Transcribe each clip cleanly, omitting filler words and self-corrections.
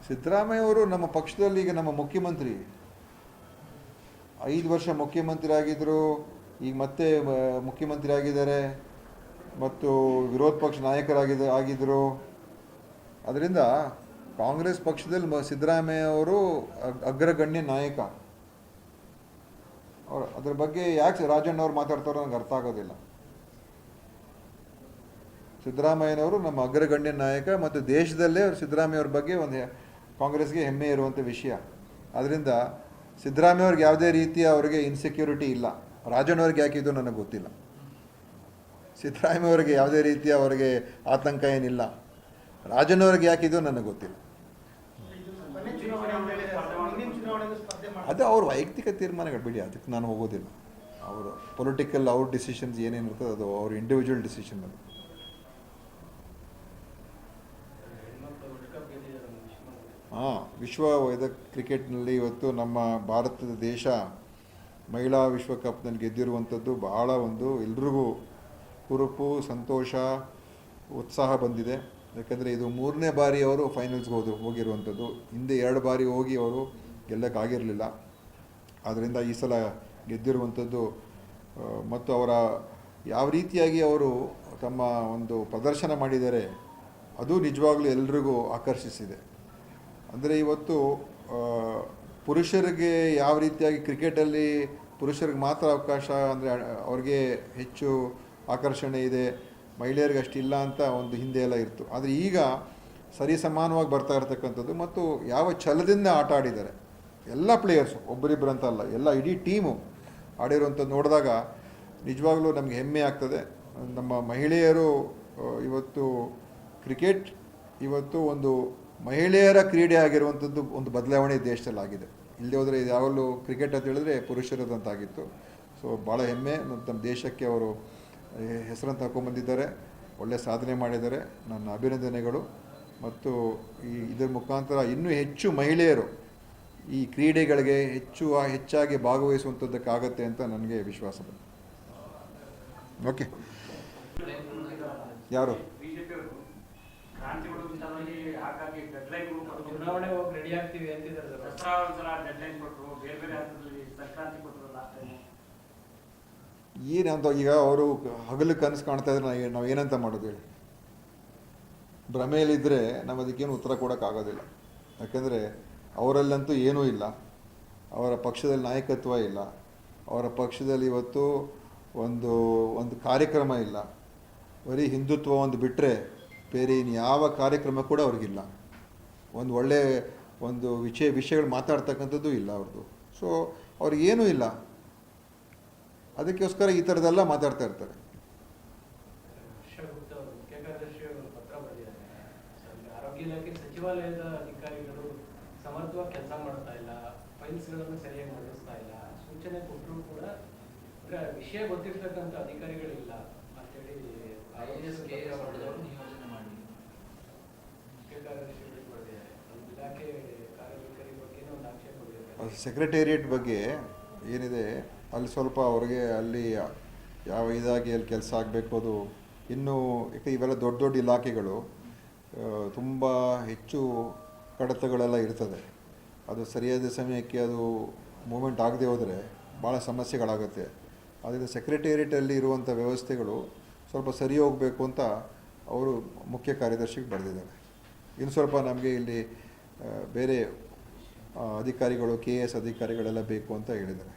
ಸಿದ್ದರಾಮಯ್ಯ ಅವರು ನಮ್ಮ ಪಕ್ಷದಲ್ಲಿ ಈಗ ನಮ್ಮ ಮುಖ್ಯಮಂತ್ರಿ 5 ವರ್ಷ ಮುಖ್ಯಮಂತ್ರಿ ಆಗಿದ್ದರು, ಈಗ ಮತ್ತೆ ಮುಖ್ಯಮಂತ್ರಿ ಆಗಿದ್ದಾರೆ ಮತ್ತು ವಿರೋಧ ಪಕ್ಷ ಆಗಿದ್ದರು. ಅದರಿಂದ ಕಾಂಗ್ರೆಸ್ ಪಕ್ಷದಲ್ಲಿ ಸಿದ್ದರಾಮಯ್ಯ ಅವರು ಅಗ್ರಗಣ್ಯ ನಾಯಕ. ಅದ್ರ ಬಗ್ಗೆ ಯಾಕೆ ರಾಜಣ್ಣ ಅವ್ರು ಮಾತಾಡ್ತಾರೋ ನನಗೆ ಅರ್ಥ ಆಗೋದಿಲ್ಲ. ಸಿದ್ದರಾಮಯ್ಯನವರು ನಮ್ಮ ಅಗ್ರಗಣ್ಯ ನಾಯಕ ಮತ್ತು ದೇಶದಲ್ಲೇ ಸಿದ್ದರಾಮಯ್ಯ ಅವ್ರ ಬಗ್ಗೆ ಒಂದು ಕಾಂಗ್ರೆಸ್ಗೆ ಹೆಮ್ಮೆ ಇರುವಂಥ ವಿಷಯ. ಅದರಿಂದ ಸಿದ್ದರಾಮಯ್ಯ ಅವ್ರಿಗೆ ಯಾವುದೇ ರೀತಿಯ ಅವರಿಗೆ ಇನ್ಸೆಕ್ಯೂರಿಟಿ ಇಲ್ಲ. ರಾಜಣ್ಣವ್ರಿಗೆ ಯಾಕಿದ್ದು ನನಗೆ ಗೊತ್ತಿಲ್ಲ. ಸಿದ್ದರಾಮಯ್ಯ ಅವರಿಗೆ ಯಾವುದೇ ರೀತಿಯ ಅವರಿಗೆ ಆತಂಕ ಏನಿಲ್ಲ. ರಾಜಣ್ಣವ್ರಿಗೆ ಯಾಕಿದ್ದು ನನಗೆ ಗೊತ್ತಿಲ್ಲ. ಅದು ಅವ್ರ ವೈಯಕ್ತಿಕ ತೀರ್ಮಾನಗಳು ಬಿಡಿ, ಅದಕ್ಕೆ ನಾನು ಹೋಗೋದಿಲ್ಲ. ಅವರು ಪೊಲಿಟಿಕಲ್ ಅವ್ರ ಡಿಸಿಷನ್ಸ್ ಏನೇನಿರ್ತದೆ ಅದು ಅವ್ರ ಇಂಡಿವಿಜುವಲ್ ಡಿಸಿಷನ್. ಅದು ವಿಶ್ವ ಕ್ರಿಕೆಟ್ನಲ್ಲಿ ಇವತ್ತು ನಮ್ಮ ಭಾರತದ ದೇಶ ಮಹಿಳಾ ವಿಶ್ವಕಪ್ನಲ್ಲಿ ಗೆದ್ದಿರುವಂಥದ್ದು ಬಹಳ ಒಂದು ಎಲ್ರಿಗೂ ಹುರುಪು, ಸಂತೋಷ, ಉತ್ಸಾಹ ಬಂದಿದೆ. ಯಾಕಂದರೆ ಇದು 3ನೇ ಬಾರಿ ಅವರು ಫೈನಲ್ಸ್ಗೆ ಹೋಗಿರುವಂಥದ್ದು. ಹಿಂದೆ 2 ಬಾರಿ ಹೋಗಿ ಅವರು ಗೆಲ್ಲಕ್ಕಾಗಿರಲಿಲ್ಲ. ಆದ್ದರಿಂದ ಈ ಸಲ ಗೆದ್ದಿರುವಂಥದ್ದು ಮತ್ತು ಅವರ ಯಾವ ರೀತಿಯಾಗಿ ಅವರು ತಮ್ಮ ಒಂದು ಪ್ರದರ್ಶನ ಮಾಡಿದ್ದಾರೆ ಅದು ನಿಜವಾಗ್ಲೂ ಎಲ್ರಿಗೂ ಆಕರ್ಷಿಸಿದೆ. ಅಂದರೆ ಇವತ್ತು ಪುರುಷರಿಗೆ ಯಾವ ರೀತಿಯಾಗಿ ಕ್ರಿಕೆಟಲ್ಲಿ ಪುರುಷರಿಗೆ ಮಾತ್ರ ಅವಕಾಶ, ಅಂದರೆ ಅವ್ರಿಗೆ ಹೆಚ್ಚು ಆಕರ್ಷಣೆ ಇದೆ, ಮಹಿಳೆಯರಿಗೆ ಅಷ್ಟಿಲ್ಲ ಅಂತ ಒಂದು ಹಿಂದೆ ಎಲ್ಲ ಇತ್ತು. ಆದರೆ ಈಗ ಸರಿ ಸಮಾನವಾಗಿ ಬರ್ತಾ ಇರ್ತಕ್ಕಂಥದ್ದು ಮತ್ತು ಯಾವ ಛಲದಿಂದ ಆಟ ಆಡಿದ್ದಾರೆ ಎಲ್ಲ ಪ್ಲೇಯರ್ಸು, ಒಬ್ಬರಿಬ್ಬರು ಅಂತ ಅಲ್ಲ, ಎಲ್ಲ ಇಡೀ ಟೀಮು ಆಡಿರುವಂಥದ್ದು ನೋಡಿದಾಗ ನಿಜವಾಗ್ಲೂ ನಮಗೆ ಹೆಮ್ಮೆ ಆಗ್ತದೆ. ನಮ್ಮ ಮಹಿಳೆಯರು ಇವತ್ತು ಕ್ರಿಕೆಟ್ ಇವತ್ತು ಒಂದು ಮಹಿಳೆಯರ ಕ್ರೀಡೆ ಆಗಿರುವಂಥದ್ದು ಒಂದು ಬದಲಾವಣೆ ದೇಶದಲ್ಲಿ ಆಗಿದೆ. ಇಲ್ಲಿ ಹೋದರೆ ಇದು ಯಾವಾಗಲೂ ಕ್ರಿಕೆಟ್ ಅಂತ ಹೇಳಿದ್ರೆ ಪುರುಷರದಂತಾಗಿತ್ತು. ಸೊ ಭಾಳ ಹೆಮ್ಮೆ. ನಮ್ಮ ದೇಶಕ್ಕೆ ಅವರು ಹೆಸರನ್ನು ತಗೊಂಡ್ಬಂದಿದ್ದಾರೆ, ಒಳ್ಳೆಯ ಸಾಧನೆ ಮಾಡಿದ್ದಾರೆ. ನನ್ನ ಅಭಿನಂದನೆಗಳು. ಮತ್ತು ಇದರ ಮುಖಾಂತರ ಇನ್ನೂ ಹೆಚ್ಚು ಮಹಿಳೆಯರು ಈ ಕ್ರೀಡೆಗಳಿಗೆ ಹೆಚ್ಚಾಗಿ ಭಾಗವಹಿಸುವಂಥದ್ದಕ್ಕಾಗತ್ತೆ ಅಂತ ನನಗೆ ವಿಶ್ವಾಸ ಬಂತು. ಓಕೆ, ಯಾರು ಏನಂತ ಈಗ ಅವರು ಹಗಲು ಕನಸು ಕಾಣ್ತಾ ಇದ್ರೆ ನಾವು ಏನಂತ ಮಾಡೋದು ಹೇಳಿ? ಭ್ರಮೆಯಲ್ಲಿದ್ದರೆ ನಾವು ಅದಕ್ಕೇನು ಉತ್ತರ ಕೊಡೋಕ್ಕಾಗೋದಿಲ್ಲ. ಯಾಕಂದರೆ ಅವರಲ್ಲಂತೂ ಏನೂ ಇಲ್ಲ, ಅವರ ಪಕ್ಷದಲ್ಲಿ ನಾಯಕತ್ವ ಇಲ್ಲ, ಅವರ ಪಕ್ಷದಲ್ಲಿ ಇವತ್ತು ಒಂದು ಕಾರ್ಯಕ್ರಮ ಇಲ್ಲ. ಬರೀ ಹಿಂದುತ್ವ ಒಂದು ಬಿಟ್ಟರೆ ಬೇರೆ ಇನ್ನು ಯಾವ ಕಾರ್ಯಕ್ರಮ ಕೂಡ ಅವ್ರಿಗಿಲ್ಲ. ಒಂದು ಒಳ್ಳೆಯ ಒಂದು ವಿಷಯಗಳು ಮಾತಾಡ್ತಕ್ಕಂಥದ್ದು ಇಲ್ಲ ಅವ್ರದ್ದು. ಸೊ ಅವ್ರಿಗೇನೂ ಇಲ್ಲ, ಅದಕ್ಕೋಸ್ಕರ ಈ ಥರದ್ದೆಲ್ಲ ಮಾತಾಡ್ತಾ ಇರ್ತಾರೆ. ಆರೋಗ್ಯ ಇಲಾಖೆ ಸಚಿವಾಲಯದ ಅಧಿಕಾರಿಗಳು ಸಮರ್ಥವಾಗಿ ಕೆಲಸ ಮಾಡ್ತಾ ಇಲ್ಲ, ಫೈಲ್ಸ್ಗಳನ್ನು ಸರಿಯಾಗಿ ನಡೆಸ್ತಾ ಇಲ್ಲ, ಸೂಚನೆ ಕೊಟ್ಟರು ಕೂಡ ವಿಷಯ ಗೊತ್ತಿರ್ತಕ್ಕಂಥ ಅಧಿಕಾರಿಗಳಿಲ್ಲ ಅಂತೇಳಿ ನಿಯೋಜನೆ ಮಾಡಿ ಮುಖ್ಯ ಕಾರ್ಯದರ್ಶಿ ಬರೆದಿದ್ದಾರೆ. ಇಲಾಖೆ ಕಾರ್ಯದರ್ಶಿ ಬಗ್ಗೆ ಒಂದು ಆಕ್ಷೇಪ ಕೊಟ್ಟಿದ್ದಾರೆ. ಸೆಕ್ರೆಟೇರಿಯೇಟ್ ಬಗ್ಗೆ ಏನಿದೆ ಅಲ್ಲಿ ಸ್ವಲ್ಪ ಅವ್ರಿಗೆ ಅಲ್ಲಿ ಯಾವ ಇದಾಗಿ ಅಲ್ಲಿ ಕೆಲಸ ಆಗಬೇಕು. ಅದು ಇನ್ನೂ ಯಾಕೆ ಇವೆಲ್ಲ ದೊಡ್ಡ ದೊಡ್ಡ ಇಲಾಖೆಗಳು ತುಂಬ ಹೆಚ್ಚು ಕಡತಗಳೆಲ್ಲ ಇರ್ತದೆ. ಅದು ಸರಿಯಾದ ಸಮಯಕ್ಕೆ ಅದು ಮೂಮೆಂಟ್ ಆಗದೆ ಹೋದರೆ ಭಾಳ ಸಮಸ್ಯೆಗಳಾಗುತ್ತೆ. ಅದರಿಂದ ಸೆಕ್ರೆಟೇರಿಯೇಟಲ್ಲಿ ಇರುವಂಥ ವ್ಯವಸ್ಥೆಗಳು ಸ್ವಲ್ಪ ಸರಿ ಹೋಗಬೇಕು ಅಂತ ಅವರು ಮುಖ್ಯ ಕಾರ್ಯದರ್ಶಿಗೆ ಬರೆದಿದ್ದಾರೆ. ಇನ್ನು ಸ್ವಲ್ಪ ನಮಗೆ ಇಲ್ಲಿ ಬೇರೆ ಅಧಿಕಾರಿಗಳು, KS ಅಧಿಕಾರಿಗಳೆಲ್ಲ ಬೇಕು ಅಂತ ಹೇಳಿದ್ದಾರೆ.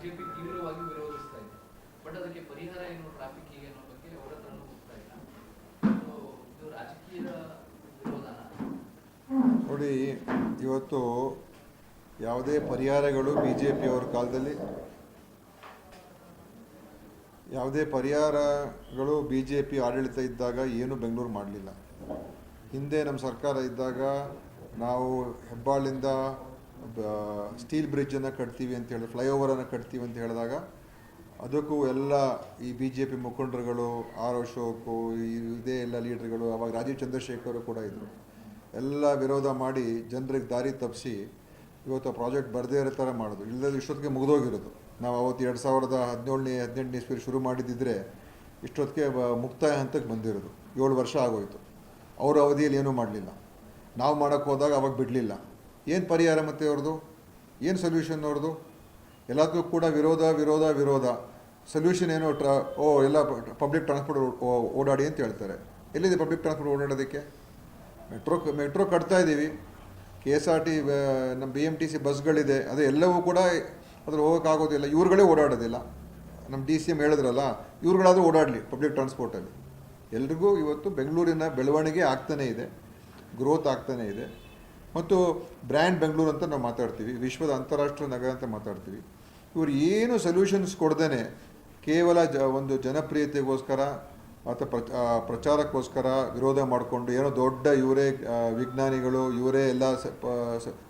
ಬಿಜೆಪಿ ತೀವ್ರವಾಗಿ ವಿರೋಧಿಸ್ತಾ ಇದೆ. ಬಟ್ ಅದಕ್ಕೆ ಪರಿಹಾರ ಏನು, ಟ್ರಾಫಿಕ್ ಅನ್ನೋ ಬಗ್ಗೆ ಅವರ ಹತ್ರ ಹೋಗ್ತಾ ಇಲ್ಲ. ಇದು ರಾಜಕೀಯ ವಿರೋಧನ ನೋಡಿ. ಇವತ್ತು ಯಾವುದೇ ಪರಿಹಾರಗಳು BJP ಅವ್ರ ಕಾಲದಲ್ಲಿ BJP ಆಡಳಿತ ಇದ್ದಾಗ ಏನು ಬೆಂಗಳೂರು ಮಾಡಲಿಲ್ಲ. ಹಿಂದೆ ನಮ್ಮ ಸರ್ಕಾರ ಇದ್ದಾಗ ನಾವು ಹೆಬ್ಬಾಳಿಂದ ಸ್ಟೀಲ್ ಬ್ರಿಡ್ಜನ್ನು ಕಟ್ತೀವಿ ಅಂತ ಹೇಳಿ, ಫ್ಲೈಓವರನ್ನು ಕಟ್ತೀವಿ ಅಂತ ಹೇಳಿದಾಗ ಅದಕ್ಕೂ ಎಲ್ಲ ಈ BJP ಮುಖಂಡರುಗಳು, ಆರ್ ಅಶೋಕು, ಇದೇ ಎಲ್ಲ ಲೀಡರ್ಗಳು, ಅವಾಗ ರಾಜೀವ್ ಚಂದ್ರಶೇಖರ್ ಕೂಡ ಇದ್ದರು, ಎಲ್ಲ ವಿರೋಧ ಮಾಡಿ ಜನರಿಗೆ ದಾರಿ ತಪ್ಪಿಸಿ ಇವತ್ತು ಆ ಪ್ರಾಜೆಕ್ಟ್ ಬರದೇ ಇರೋ ಥರ ಮಾಡೋದು, ಇಲ್ಲದ ಇಷ್ಟೊತ್ತಿಗೆ ಮುಗಿದೋಗಿರೋದು. ನಾವು ಅವತ್ತು 2017-18 ಇಸ್ವಿ ಶುರು ಮಾಡಿದ್ದಿದ್ರೆ ಇಷ್ಟೊತ್ತಿಗೆ ಮುಕ್ತಾಯ ಹಂತಕ್ಕೆ ಬಂದಿರೋದು. 7 ವರ್ಷ ಆಗೋಯಿತು. ಅವ್ರ ಅವಧಿಯಲ್ಲಿ ಏನೂ ಮಾಡಲಿಲ್ಲ. ನಾವು ಮಾಡೋಕ್ಕೆ ಹೋದಾಗ ಅವಾಗ ಬಿಡಲಿಲ್ಲ. ಏನು ಪರಿಹಾರ ಮತ್ತು ಅವ್ರದ್ದು? ಏನು ಸೊಲ್ಯೂಷನ್ ಅವ್ರದ್ದು? ಎಲ್ಲದಕ್ಕೂ ಕೂಡ ವಿರೋಧ. ಸೊಲ್ಯೂಷನ್ ಏನು? ಎಲ್ಲ ಪಬ್ಲಿಕ್ ಟ್ರಾನ್ಸ್ಪೋರ್ಟ್ ಓಡಾಡಿ ಅಂತ ಹೇಳ್ತಾರೆ. ಎಲ್ಲಿದೆ ಪಬ್ಲಿಕ್ ಟ್ರಾನ್ಸ್ಪೋರ್ಟ್ ಓಡಾಡೋದಕ್ಕೆ? ಮೆಟ್ರೋ ಕಟ್ತಾ ಇದ್ದೀವಿ, KSRT ನಮ್ಮ BMTC ಬಸ್ಗಳಿದೆ, ಅದು ಎಲ್ಲವೂ ಕೂಡ ಅದ್ರಲ್ಲಿ ಹೋಗೋಕ್ಕಾಗೋದಿಲ್ಲ. ಇವ್ರುಗಳೇ ಓಡಾಡೋದಿಲ್ಲ. ನಮ್ಮ DCM ಹೇಳಿದ್ರಲ್ಲ, ಇವ್ರುಗಳಾದರೂ ಓಡಾಡಲಿ ಪಬ್ಲಿಕ್ ಟ್ರಾನ್ಸ್ಪೋರ್ಟಲ್ಲಿ. ಎಲ್ರಿಗೂ ಇವತ್ತು ಬೆಂಗಳೂರಿನ ಬೆಳವಣಿಗೆ ಆಗ್ತಾನೇ ಇದೆ, ಗ್ರೋತ್ ಆಗ್ತಾನೇ ಇದೆ. ಮತ್ತು ಬ್ರ್ಯಾಂಡ್ ಬೆಂಗಳೂರು ಅಂತ ನಾವು ಮಾತಾಡ್ತೀವಿ, ವಿಶ್ವದ ಅಂತಾರಾಷ್ಟ್ರೀಯ ನಗರ ಅಂತ ಮಾತಾಡ್ತೀವಿ. ಇವರು ಏನು ಸೊಲ್ಯೂಷನ್ಸ್ ಕೊಡ್ದೇ ಕೇವಲ ಒಂದು ಜನಪ್ರಿಯತೆಗೋಸ್ಕರ ಅಥವಾ ಪ್ರಚಾರಕ್ಕೋಸ್ಕರ ವಿರೋಧ ಮಾಡಿಕೊಂಡು ಏನೋ ದೊಡ್ಡ ಇವರೇ ವಿಜ್ಞಾನಿಗಳು, ಇವರೇ ಎಲ್ಲ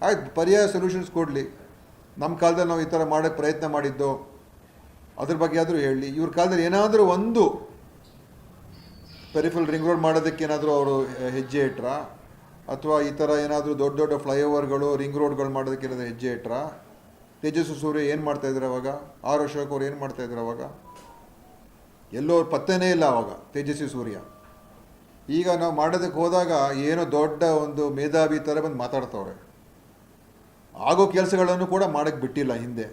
ಆಯ್ತು ಪರ್ಯಾಯ ಸೊಲ್ಯೂಷನ್ಸ್ ಕೊಡಲಿ. ನಮ್ಮ ಕಾಲದಲ್ಲಿ ನಾವು ಈ ಥರ ಮಾಡೋಕ್ಕೆ ಪ್ರಯತ್ನ ಮಾಡಿದ್ದೋ ಅದ್ರ ಬಗ್ಗೆ ಆದರೂ ಹೇಳಿ. ಇವ್ರ ಕಾಲದಲ್ಲಿ ಏನಾದರೂ ಒಂದು ಪೆರಿಫಲ್ ರಿಂಗ್ ರೋಡ್ ಮಾಡೋದಕ್ಕೆ ಏನಾದರೂ ಅವರು ಹೆಜ್ಜೆ ಇಟ್ರಾ, ಅಥವಾ ಈ ಥರ ಏನಾದರೂ ದೊಡ್ಡ ಫ್ಲೈಓವರ್ಗಳು ರಿಂಗ್ ರೋಡ್ಗಳು ಮಾಡೋದಕ್ಕೆ ಏನಾದರೂ ಹೆಜ್ಜೆ ಇಟ್ರಾ? ತೇಜಸ್ವಿ ಸೂರ್ಯ ಏನು ಮಾಡ್ತಾಯಿದ್ರು ಅವಾಗ? ಆರ್ ಅಶೋಕ್ ಅವ್ರು ಏನು ಮಾಡ್ತಾಯಿದ್ರು ಅವಾಗ? ಎಲ್ಲೋ ಪತ್ತೆನೇ ಇಲ್ಲ ಅವಾಗ ತೇಜಸ್ವಿ ಸೂರ್ಯ. ಈಗ ನಾವು ಮಾಡೋದಕ್ಕೆ ಹೋದಾಗ ಏನೋ ದೊಡ್ಡ ಒಂದು ಮೇಧಾವಿ ಥರ ಬಂದು ಮಾತಾಡ್ತವ್ರೆ. ಆಗೋ ಕೆಲಸಗಳನ್ನು ಕೂಡ ಮಾಡೋಕ್ಕೆ ಬಿಟ್ಟಿಲ್ಲ ಹಿಂದೆ.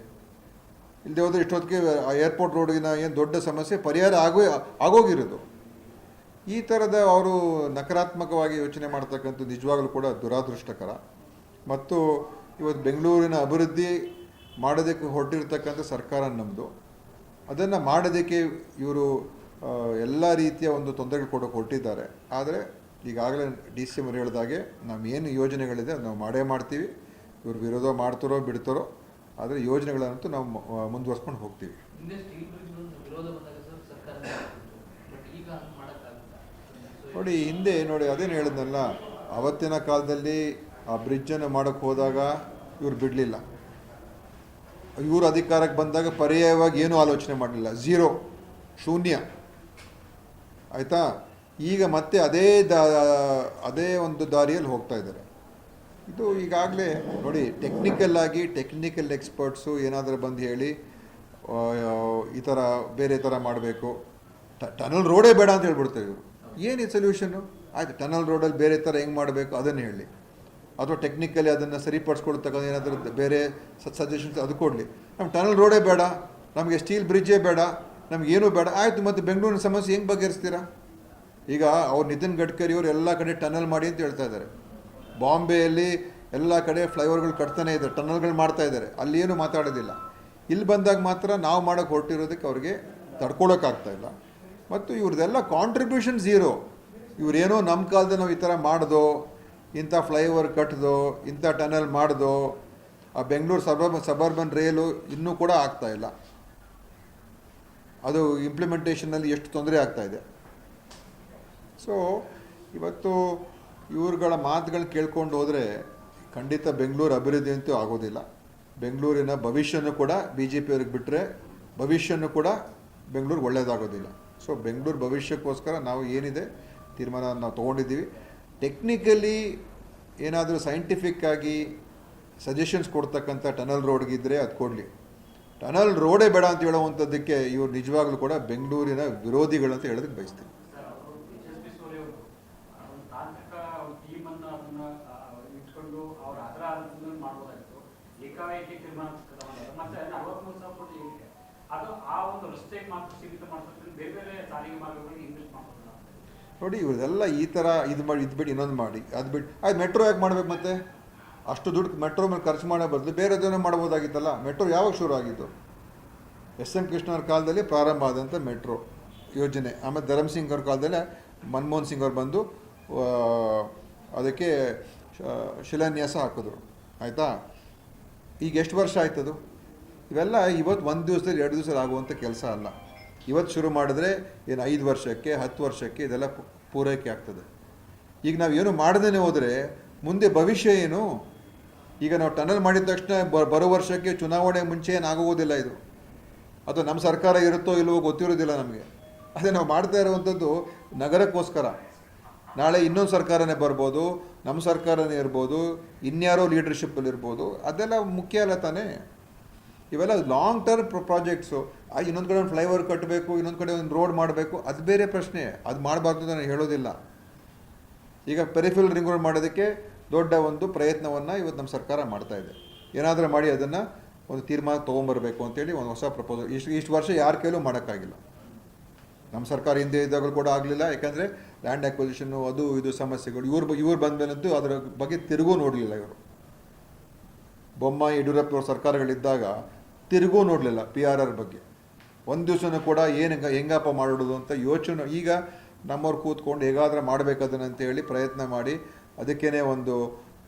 ಇಲ್ಲದೆ ಹೋದರೆ ಇಷ್ಟೊತ್ತಿಗೆ ಏರ್ಪೋರ್ಟ್ ರೋಡಿನ ಏನು ದೊಡ್ಡ ಸಮಸ್ಯೆ ಪರಿಹಾರ ಆಗೋಗಿರೋದು. ಈ ಥರದ ಅವರು ನಕಾರಾತ್ಮಕವಾಗಿ ಯೋಚನೆ ಮಾಡ್ತಕ್ಕಂಥ ನಿಜವಾಗಲೂ ಕೂಡ ದುರಾದೃಷ್ಟಕರ. ಮತ್ತು ಇವತ್ತು ಬೆಂಗಳೂರಿನ ಅಭಿವೃದ್ಧಿ ಮಾಡೋದಕ್ಕೆ ಹೊರಟಿರ್ತಕ್ಕಂಥ ಸರ್ಕಾರ ನಮ್ಮದು. ಅದನ್ನು ಮಾಡೋದಕ್ಕೆ ಇವರು ಎಲ್ಲ ರೀತಿಯ ಒಂದು ತೊಂದರೆಗಳು ಕೊಡೋಕೆ ಹೊರಟಿದ್ದಾರೆ. ಆದರೆ ಈಗಾಗಲೇ DCM ಅವರು ಹೇಳಿದಾಗೆ ನಾವು ಏನು ಯೋಜನೆಗಳಿದೆ ನಾವು ಮಾಡೇ ಮಾಡ್ತೀವಿ. ಇವರು ವಿರೋಧ ಮಾಡ್ತಾರೋ ಬಿಡ್ತಾರೋ, ಆದರೆ ಯೋಜನೆಗಳಂತೂ ನಾವು ಮುಂದುವರ್ಸ್ಕೊಂಡು ಹೋಗ್ತೀವಿ. ನೋಡಿ ಹಿಂದೆ ನೋಡಿ ಅದೇನು ಹೇಳಿದ್ನಲ್ಲ, ಅವತ್ತಿನ ಕಾಲದಲ್ಲಿ ಆ ಬ್ರಿಡ್ಜನ್ನು ಮಾಡೋಕ್ಕೆ ಹೋದಾಗ ಇವ್ರು ಬಿಡಲಿಲ್ಲ. ಇವರು ಅಧಿಕಾರಕ್ಕೆ ಬಂದಾಗ ಪರ್ಯಾಯವಾಗಿ ಏನೂ ಆಲೋಚನೆ ಮಾಡಲಿಲ್ಲ, ಝೀರೋ, ಶೂನ್ಯ. ಆಯಿತಾ? ಈಗ ಮತ್ತೆ ಅದೇ ಒಂದು ದಾರಿಯಲ್ಲಿ ಹೋಗ್ತಾ ಇದ್ದಾರೆ. ಇದು ಈಗಾಗಲೇ ನೋಡಿ ಟೆಕ್ನಿಕಲ್ ಎಕ್ಸ್ಪರ್ಟ್ಸು ಏನಾದರೂ ಬಂದು ಹೇಳಿ ಈ ಥರ ಬೇರೆ ಥರ ಮಾಡಬೇಕು, ಟನಲ್ ರೋಡೇ ಬೇಡ ಅಂತ ಹೇಳ್ಬಿಡ್ತಾರೆ ಇವರು. ಏನಿದೆ ಸೊಲ್ಯೂಷನ್ನು? ಆಯಿತು, ಟನಲ್ ರೋಡಲ್ಲಿ ಬೇರೆ ಥರ ಹೆಂಗೆ ಮಾಡಬೇಕು ಅದನ್ನು ಹೇಳಿ, ಅಥವಾ ಟೆಕ್ನಿಕಲಿ ಅದನ್ನು ಸರಿಪಡಿಸ್ಕೊಳ್ತಕ್ಕಂಥ ಏನಾದರೂ ಬೇರೆ ಸಜೆಷನ್ಸ್ ಅದು ಕೊಡಲಿ. ನಮ್ಗೆ ಟನಲ್ ರೋಡೇ ಬೇಡ, ನಮಗೆ ಸ್ಟೀಲ್ ಬ್ರಿಡ್ಜೇ ಬೇಡ, ನಮಗೇನೂ ಬೇಡ. ಆಯಿತು, ಮತ್ತು ಬೆಂಗಳೂರಿನ ಸಮಸ್ಯೆ ಹೆಂಗೆ ಬಗೆಹರಿಸ್ತೀರಾ? ಈಗ ಅವ್ರು ನಿತಿನ್ ಗಡ್ಕರಿ ಅವರು ಎಲ್ಲ ಕಡೆ ಟನಲ್ ಮಾಡಿ ಅಂತ ಹೇಳ್ತಾ ಇದ್ದಾರೆ. ಬಾಂಬೆಯಲ್ಲಿ ಎಲ್ಲ ಕಡೆ ಫ್ಲೈಓವರ್ಗಳು ಕಟ್ತಾನೆ ಇದ್ದಾರೆ, ಟನಲ್ಗಳು ಮಾಡ್ತಾ ಇದ್ದಾರೆ, ಅಲ್ಲಿ ಏನೂ ಮಾತಾಡೋದಿಲ್ಲ. ಇಲ್ಲಿ ಬಂದಾಗ ಮಾತ್ರ ನಾವು ಮಾಡೋಕ್ಕೆ ಹೊರಟಿರೋದಕ್ಕೆ ಅವ್ರಿಗೆ ತಡ್ಕೊಳೋಕ್ಕಾಗ್ತಾಯಿಲ್ಲ. ಮತ್ತು ಇವ್ರದ್ದೆಲ್ಲ ಕಾಂಟ್ರಿಬ್ಯೂಷನ್ ಝೀರೋ. ಇವರೇನೋ ನಮ್ಮ ಕಾಲದಲ್ಲಿ ನಾವು ಈ ಥರ ಮಾಡ್ದೋ, ಇಂಥ ಫ್ಲೈಓವರ್ ಕಟ್ಟಿದೋ, ಇಂಥ ಟನಲ್ ಮಾಡ್ದೋ, ಆ ಬೆಂಗಳೂರು ಸಬರ್ಬನ್ ರೈಲು ಇನ್ನೂ ಕೂಡ ಆಗ್ತಾಯಿಲ್ಲ. ಅದು ಇಂಪ್ಲಿಮೆಂಟೇಷನಲ್ಲಿ ಎಷ್ಟು ತೊಂದರೆ ಆಗ್ತಾಯಿದೆ. ಸೊ ಇವತ್ತು ಇವ್ರುಗಳ ಮಾತುಗಳು ಕೇಳ್ಕೊಂಡು ಹೋದರೆ ಖಂಡಿತ ಬೆಂಗಳೂರು ಅಭಿವೃದ್ಧಿ ಅಂತೂ ಆಗೋದಿಲ್ಲ. ಬೆಂಗಳೂರಿನ ಭವಿಷ್ಯನೂ ಕೂಡ BJP ಅವ್ರಿಗೆ ಬಿಟ್ಟರೆ ಭವಿಷ್ಯನೂ ಕೂಡ ಬೆಂಗಳೂರು ಒಳ್ಳೆಯದಾಗೋದಿಲ್ಲ. ಸೊ ಬೆಂಗಳೂರು ಭವಿಷ್ಯಕ್ಕೋಸ್ಕರ ನಾವು ಏನಿದೆ ತೀರ್ಮಾನ ನಾವು ತೊಗೊಂಡಿದ್ದೀವಿ. ಟೆಕ್ನಿಕಲಿ ಏನಾದರೂ ಸೈಂಟಿಫಿಕ್ಕಾಗಿ ಸಜೆಷನ್ಸ್ ಕೊಡ್ತಕ್ಕಂಥ ಟನಲ್ ರೋಡ್ಗಿದ್ದರೆ ಅದು ಕೊಡಲಿ. ಟನಲ್ ರೋಡೇ ಬೇಡ ಅಂತ ಹೇಳುವಂಥದ್ದಕ್ಕೆ ಇವರು ನಿಜವಾಗ್ಲೂ ಕೂಡ ಬೆಂಗಳೂರಿನ ವಿರೋಧಿಗಳಂತ ಹೇಳೋದಕ್ಕೆ ಬಯಸ್ತೀನಿ. ನೋಡಿ ಇವ್ರದೆಲ್ಲ ಈ ಥರ ಇದು ಮಾಡಿ ಇದು ಬಿಟ್ಟು ಇನ್ನೊಂದು ಮಾಡಿ ಅದು ಬಿಟ್ಟು ಆಯ್ತು ಮೆಟ್ರೋ ಯಾಕೆ ಮಾಡಬೇಕು? ಮತ್ತೆ ಅಷ್ಟು ದುಡ್ಡು ಮೆಟ್ರೋ ಮೇಲೆ ಖರ್ಚು ಮಾಡೋ ಬದಲು ಬೇರೆದೇನೋ ಮಾಡ್ಬೋದಾಗಿತ್ತಲ್ಲ. ಮೆಟ್ರೋ ಯಾವಾಗ ಶುರು ಆಗಿತ್ತು? SM ಕೃಷ್ಣ ಅವ್ರ ಕಾಲದಲ್ಲಿ ಪ್ರಾರಂಭ ಆದಂಥ ಮೆಟ್ರೋ ಯೋಜನೆ. ಆಮೇಲೆ ಧರ್ಮಸಿಂಗ್ ಅವ್ರ ಕಾಲದಲ್ಲೇ ಮನಮೋಹನ್ ಸಿಂಗ್ ಅವ್ರು ಬಂದು ಅದಕ್ಕೆ ಶಿಲಾನ್ಯಾಸ ಹಾಕಿದ್ರು. ಆಯಿತಾ? ಈಗ ಎಷ್ಟು ವರ್ಷ ಆಯ್ತದು? ಇವೆಲ್ಲ ಇವತ್ತು ಒಂದು ದಿವಸದಲ್ಲಿ 2 ದಿವಸದಲ್ಲಿ ಆಗುವಂಥ ಕೆಲಸ ಅಲ್ಲ. ಇವತ್ತು ಶುರು ಮಾಡಿದ್ರೆ ಏನು 5 ವರ್ಷಕ್ಕೆ 10 ವರ್ಷಕ್ಕೆ ಇದೆಲ್ಲ ಪೂರೈಕೆ ಆಗ್ತದೆ. ಈಗ ನಾವು ಏನು ಮಾಡದೇ ಹೋದರೆ ಮುಂದೆ ಭವಿಷ್ಯ ಏನು? ಈಗ ನಾವು ಟನಲ್ ಮಾಡಿದ ತಕ್ಷಣ ಬರೋ ವರ್ಷಕ್ಕೆ ಚುನಾವಣೆ ಮುಂಚೆ ಏನು ಆಗೋಗೋದಿಲ್ಲ ಇದು. ಅಥವಾ ನಮ್ಮ ಸರ್ಕಾರ ಇರುತ್ತೋ ಇಲ್ವೋ ಗೊತ್ತಿರೋದಿಲ್ಲ ನಮಗೆ. ಅದೇ ನಾವು ಮಾಡ್ತಾ ಇರುವಂಥದ್ದು ನಗರಕ್ಕೋಸ್ಕರ. ನಾಳೆ ಇನ್ನೊಂದು ಸರ್ಕಾರನೇ ಬರ್ಬೋದು, ನಮ್ಮ ಸರ್ಕಾರನೇ ಇರ್ಬೋದು, ಇನ್ಯಾರೋ ಲೀಡರ್ಶಿಪ್ಪಲ್ಲಿ ಇರ್ಬೋದು. ಅದೆಲ್ಲ ಮುಖ್ಯ ಅಲ್ಲ ತಾನೇ. ಇವೆಲ್ಲ ಲಾಂಗ್ ಟರ್ಮ್ ಪ್ರಾಜೆಕ್ಟ್ಸು. ಇನ್ನೊಂದು ಕಡೆ ಒಂದು ಫ್ಲೈಓವರ್ ಕಟ್ಟಬೇಕು, ಇನ್ನೊಂದು ಕಡೆ ಒಂದು ರೋಡ್ ಮಾಡಬೇಕು, ಅದು ಬೇರೆ ಪ್ರಶ್ನೆ. ಅದು ಮಾಡಬಾರ್ದು ಅಂತ ನಾನು ಹೇಳೋದಿಲ್ಲ. ಈಗ ಪೆರಿಫೆರಲ್ ರಿಂಗ್ ರೋಡ್ ಮಾಡೋದಕ್ಕೆ ದೊಡ್ಡ ಒಂದು ಪ್ರಯತ್ನವನ್ನು ಇವತ್ತು ನಮ್ಮ ಸರ್ಕಾರ ಮಾಡ್ತಾಯಿದೆ. ಏನಾದರೂ ಮಾಡಿ ಅದನ್ನು ಒಂದು ತೀರ್ಮಾನ ತೊಗೊಂಬರಬೇಕು ಅಂತೇಳಿ ಒಂದು ಹೊಸ ಪ್ರಪೋಸಲ್ ಇಷ್ಟು ವರ್ಷ ಯಾರ ಕೈಲೂ ಮಾಡೋಕ್ಕಾಗಿಲ್ಲ. ನಮ್ಮ ಸರ್ಕಾರ ಹಿಂದೆ ಇದ್ದಾಗಲೂ ಕೂಡ ಆಗಲಿಲ್ಲ. ಯಾಕಂದರೆ ಲ್ಯಾಂಡ್ ಅಕ್ವಿಸಿಷನ್ನು ಅದು ಇದು ಸಮಸ್ಯೆಗಳು ಇವ್ರು ಬಂದ ಮೇಲಂತೂ ಅದರ ಬಗ್ಗೆ ತಿರುಗೂ ನೋಡಲಿಲ್ಲ. ಇವರು ಬೊಮ್ಮಾಯಿ ಯಡಿಯೂರಪ್ಪವ್ರ ಸರ್ಕಾರಗಳಿದ್ದಾಗ ತಿರುಗೂ ನೋಡಲಿಲ್ಲ PRR ಬಗ್ಗೆ. ಒಂದು ದಿವಸನೂ ಕೂಡ ಹೆಂಗಪ್ಪ ಮಾಡೋದು ಅಂತ ಯೋಚನೆ. ಈಗ ನಮ್ಮವ್ರು ಕೂತ್ಕೊಂಡು ಹೇಗಾದರೂ ಮಾಡಬೇಕದನ್ನು ಅಂತೇಳಿ ಪ್ರಯತ್ನ ಮಾಡಿ ಅದಕ್ಕೇ ಒಂದು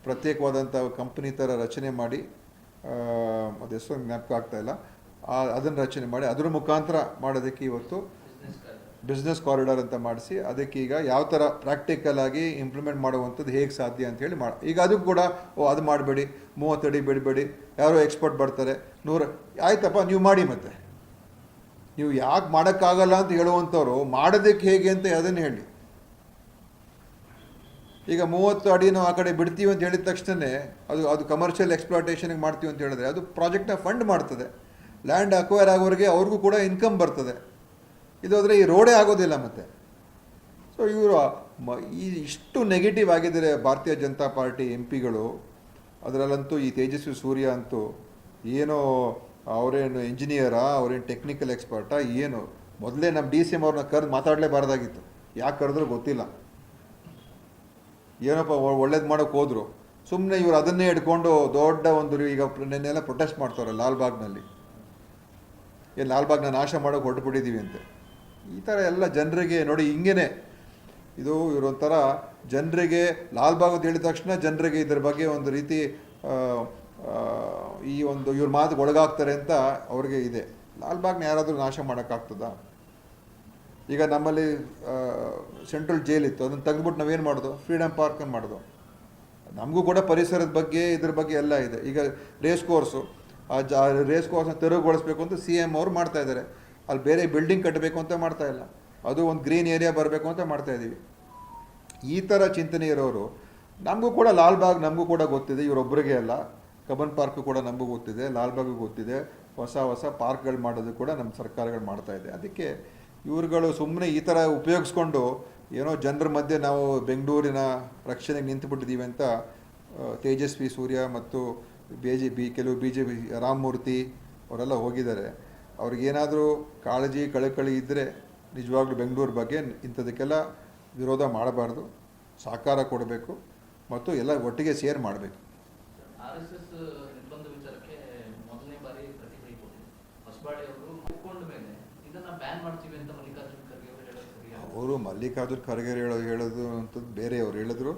ಪ್ರತ್ಯೇಕವಾದಂಥ ಕಂಪ್ನಿ ಥರ ರಚನೆ ಮಾಡಿ, ಅದು ಹೆಸರು ಜ್ಞಾಪಕ ಆಗ್ತಾಯಿಲ್ಲ, ಅದನ್ನು ರಚನೆ ಮಾಡಿ ಅದರ ಮುಖಾಂತರ ಮಾಡೋದಕ್ಕೆ ಇವತ್ತು ಬಿಸ್ನೆಸ್ ಕಾರಿಡಾರ್ ಅಂತ ಮಾಡಿಸಿ ಅದಕ್ಕೆ ಈಗ ಯಾವ ಥರ ಪ್ರಾಕ್ಟಿಕಲ್ ಆಗಿ ಇಂಪ್ಲಿಮೆಂಟ್ ಮಾಡುವಂಥದ್ದು ಹೇಗೆ ಸಾಧ್ಯ ಅಂತೇಳಿ ಈಗ ಅದು ಕೂಡ ಅದು ಮಾಡಬೇಡಿ, 30 ಅಡಿ ಬಿಡಬೇಡಿ, ಯಾರೋ ಎಕ್ಸ್ಪರ್ಟ್ ಬರ್ತಾರೆ 100 ಆಯ್ತಪ್ಪ ನೀವು ಮಾಡಿ. ಮತ್ತೆ ನೀವು ಯಾಕೆ ಮಾಡೋಕ್ಕಾಗಲ್ಲ ಅಂತ ಹೇಳುವಂಥವ್ರು ಮಾಡೋದಕ್ಕೆ ಹೇಗೆ ಅಂತ ಅದನ್ನು ಹೇಳಿ. ಈಗ 30 ಅಡಿ ನಾವು ಆ ಕಡೆ ಬಿಡ್ತೀವಿ ಅಂತ ಹೇಳಿದ ತಕ್ಷಣ ಅದು ಕಮರ್ಷಿಯಲ್ ಎಕ್ಸ್ಪ್ಲಾಟೇಷನ್ಗೆ ಮಾಡ್ತೀವಿ ಅಂತ ಹೇಳಿದ್ರೆ ಅದು ಪ್ರಾಜೆಕ್ಟ್ನ ಫಂಡ್ ಮಾಡ್ತದೆ. ಲ್ಯಾಂಡ್ ಅಕ್ವೈರ್ ಆಗೋರಿಗೆ ಅವ್ರಿಗೂ ಕೂಡ ಇನ್ಕಮ್ ಬರ್ತದೆ. ಇದು ಆದರೆ ಈ ರೋಡೇ ಆಗೋದಿಲ್ಲ ಮತ್ತೆ. ಸೊ ಇವರು ಇಷ್ಟು ನೆಗೆಟಿವ್ ಆಗಿದ್ದಾರೆ ಭಾರತೀಯ ಜನತಾ ಪಾರ್ಟಿ MP ಗಳು. ಅದರಲ್ಲಂತೂ ಈ ತೇಜಸ್ವಿ ಸೂರ್ಯ ಅಂತೂ ಏನೋ ಅವರೇನು ಇಂಜಿನಿಯರಾ, ಅವರೇನು ಟೆಕ್ನಿಕಲ್ ಎಕ್ಸ್ಪರ್ಟಾ ಏನು. ಮೊದಲೇ ನಮ್ಮ DCM ಅವ್ರನ್ನ ಕರೆದು ಮಾತಾಡಲೇಬಾರ್ದಾಗಿತ್ತು. ಯಾಕೆ ಕರೆದ್ರೂ ಗೊತ್ತಿಲ್ಲ. ಏನಪ್ಪ ಒಳ್ಳೇದು ಮಾಡೋಕ್ಕೆ ಹೋದರು. ಸುಮ್ಮನೆ ಇವರು ಅದನ್ನೇ ಹಿಡ್ಕೊಂಡು ದೊಡ್ಡ ಒಂದು ಈಗ ನೆನ್ನೆಲ್ಲ ಪ್ರೊಟೆಸ್ಟ್ ಮಾಡ್ತಾರೆ ಲಾಲ್ಬಾಗ್ನಲ್ಲಿ. ಲಾಲ್ಬಾಗ್ನ ನಾಶ ಮಾಡೋಕೆ ಹೊರಟುಬಿಟ್ಟಿದ್ದೀವಿ ಅಂತೆ. ಈ ಥರ ಎಲ್ಲ ಜನರಿಗೆ ನೋಡಿ ಹಿಂಗೇ ಇದು ಇವರೊಂಥರ ಜನರಿಗೆ ಲಾಲ್ಬಾಗ್ ಅಂತ ಹೇಳಿದ ತಕ್ಷಣ ಜನರಿಗೆ ಇದ್ರ ಬಗ್ಗೆ ಒಂದು ರೀತಿ ಈ ಒಂದು ಇವ್ರ ಮಾತಿಗೆ ಒಳಗಾಗ್ತಾರೆ ಅಂತ ಅವ್ರಿಗೆ ಇದೆ. ಲಾಲ್ಬಾಗ್ನ ಯಾರಾದರೂ ನಾಶ ಮಾಡೋಕ್ಕಾಗ್ತದಾ? ಈಗ ನಮ್ಮಲ್ಲಿ ಸೆಂಟ್ರಲ್ ಜೈಲ್ ಇತ್ತು, ಅದನ್ನು ತೆಗೆದ್ಬಿಟ್ಟು ನಾವೇನು ಮಾಡೋದು, ಫ್ರೀಡಮ್ ಪಾರ್ಕನ್ನು ಮಾಡೋದು. ನಮಗೂ ಕೂಡ ಪರಿಸರದ ಬಗ್ಗೆ ಇದ್ರ ಬಗ್ಗೆ ಎಲ್ಲ ಇದೆ. ಈಗ ರೇಸ್ ಕೋರ್ಸು, ರೇಸ್ ಕೋರ್ಸ್ನ ತೆರವುಗೊಳಿಸ್ಬೇಕು ಅಂತ CM ಅವರು ಮಾಡ್ತಾಯಿದ್ದಾರೆ. ಅಲ್ಲಿ ಬೇರೆ ಬಿಲ್ಡಿಂಗ್ ಕಟ್ಟಬೇಕು ಅಂತ ಮಾಡ್ತಾಯಿಲ್ಲ, ಅದು ಒಂದು ಗ್ರೀನ್ ಏರಿಯಾ ಬರಬೇಕು ಅಂತ ಮಾಡ್ತಾಯಿದ್ದೀವಿ. ಈ ಥರ ಚಿಂತನೆ ಇರೋರು ನಮಗೂ ಕೂಡ ಲಾಲ್ಬಾಗ್ ನಮಗೂ ಕೂಡ ಗೊತ್ತಿದೆ, ಇವರೊಬ್ಬರಿಗೆ ಅಲ್ಲ. ಕಬ್ಬನ್ ಪಾರ್ಕು ಕೂಡ ನಮಗೂ ಗೊತ್ತಿದೆ, ಲಾಲ್ಬಾಗೂ ಗೊತ್ತಿದೆ. ಹೊಸ ಪಾರ್ಕ್ಗಳು ಮಾಡೋದು ಕೂಡ ನಮ್ಮ ಸರ್ಕಾರಗಳು ಮಾಡ್ತಾಯಿದೆ. ಅದಕ್ಕೆ ಇವ್ರುಗಳು ಸುಮ್ಮನೆ ಈ ಥರ ಉಪಯೋಗಿಸ್ಕೊಂಡು ಏನೋ ಜನರ ಮಧ್ಯೆ ನಾವು ಬೆಂಗಳೂರಿನ ರಕ್ಷಣೆಗೆ ನಿಂತುಬಿಟ್ಟಿದ್ದೀವಿ ಅಂತ ತೇಜಸ್ವಿ ಸೂರ್ಯ ಮತ್ತು ಕೆಲವು BJP ರಾಮಮೂರ್ತಿ ಅವರೆಲ್ಲ ಹೋಗಿದ್ದಾರೆ. ಅವ್ರಿಗೇನಾದರೂ ಕಾಳಜಿ ಕಳಕಳಿ ಇದ್ದರೆ ನಿಜವಾಗ್ಲೂ ಬೆಂಗಳೂರು ಬಗ್ಗೆ ಇಂಥದಕ್ಕೆಲ್ಲ ವಿರೋಧ ಮಾಡಬಾರ್ದು, ಸಹಕಾರ ಕೊಡಬೇಕು ಮತ್ತು ಎಲ್ಲ ಒಟ್ಟಿಗೆ ಸೇರ್ ಮಾಡಬೇಕು. RSS ನಿರ್ಬಂಧ ವಿಚಾರಕ್ಕೆ ಮೊದಲನೇ ಬಾರಿ ಪ್ರತಿಕ್ರಿಯೆ ಕೊಟ್ಟಿದೆ ಹೊಸಬಾಡಿ ಅವರು. ಒಪ್ಕೊಂಡ ಮೇಲೆ ಇದನ್ನ ಬ್ಯಾನ್ ಮಾಡ್ತೀವಿ ಅಂತ ಮಲ್ಲಿಕಾರ್ಜುನ್ ಖರ್ಗೆ ಅವರು ಹೇಳೋದು ಸರಿಯಾ? ಅವರು ಮಲ್ಲಿಕಾರ್ಜುನ್ ಖರ್ಗೆ ಹೇಳೋದು ಅಂಥದ್ದು ಬೇರೆ. ಅವ್ರು ಹೇಳಿದ್ರು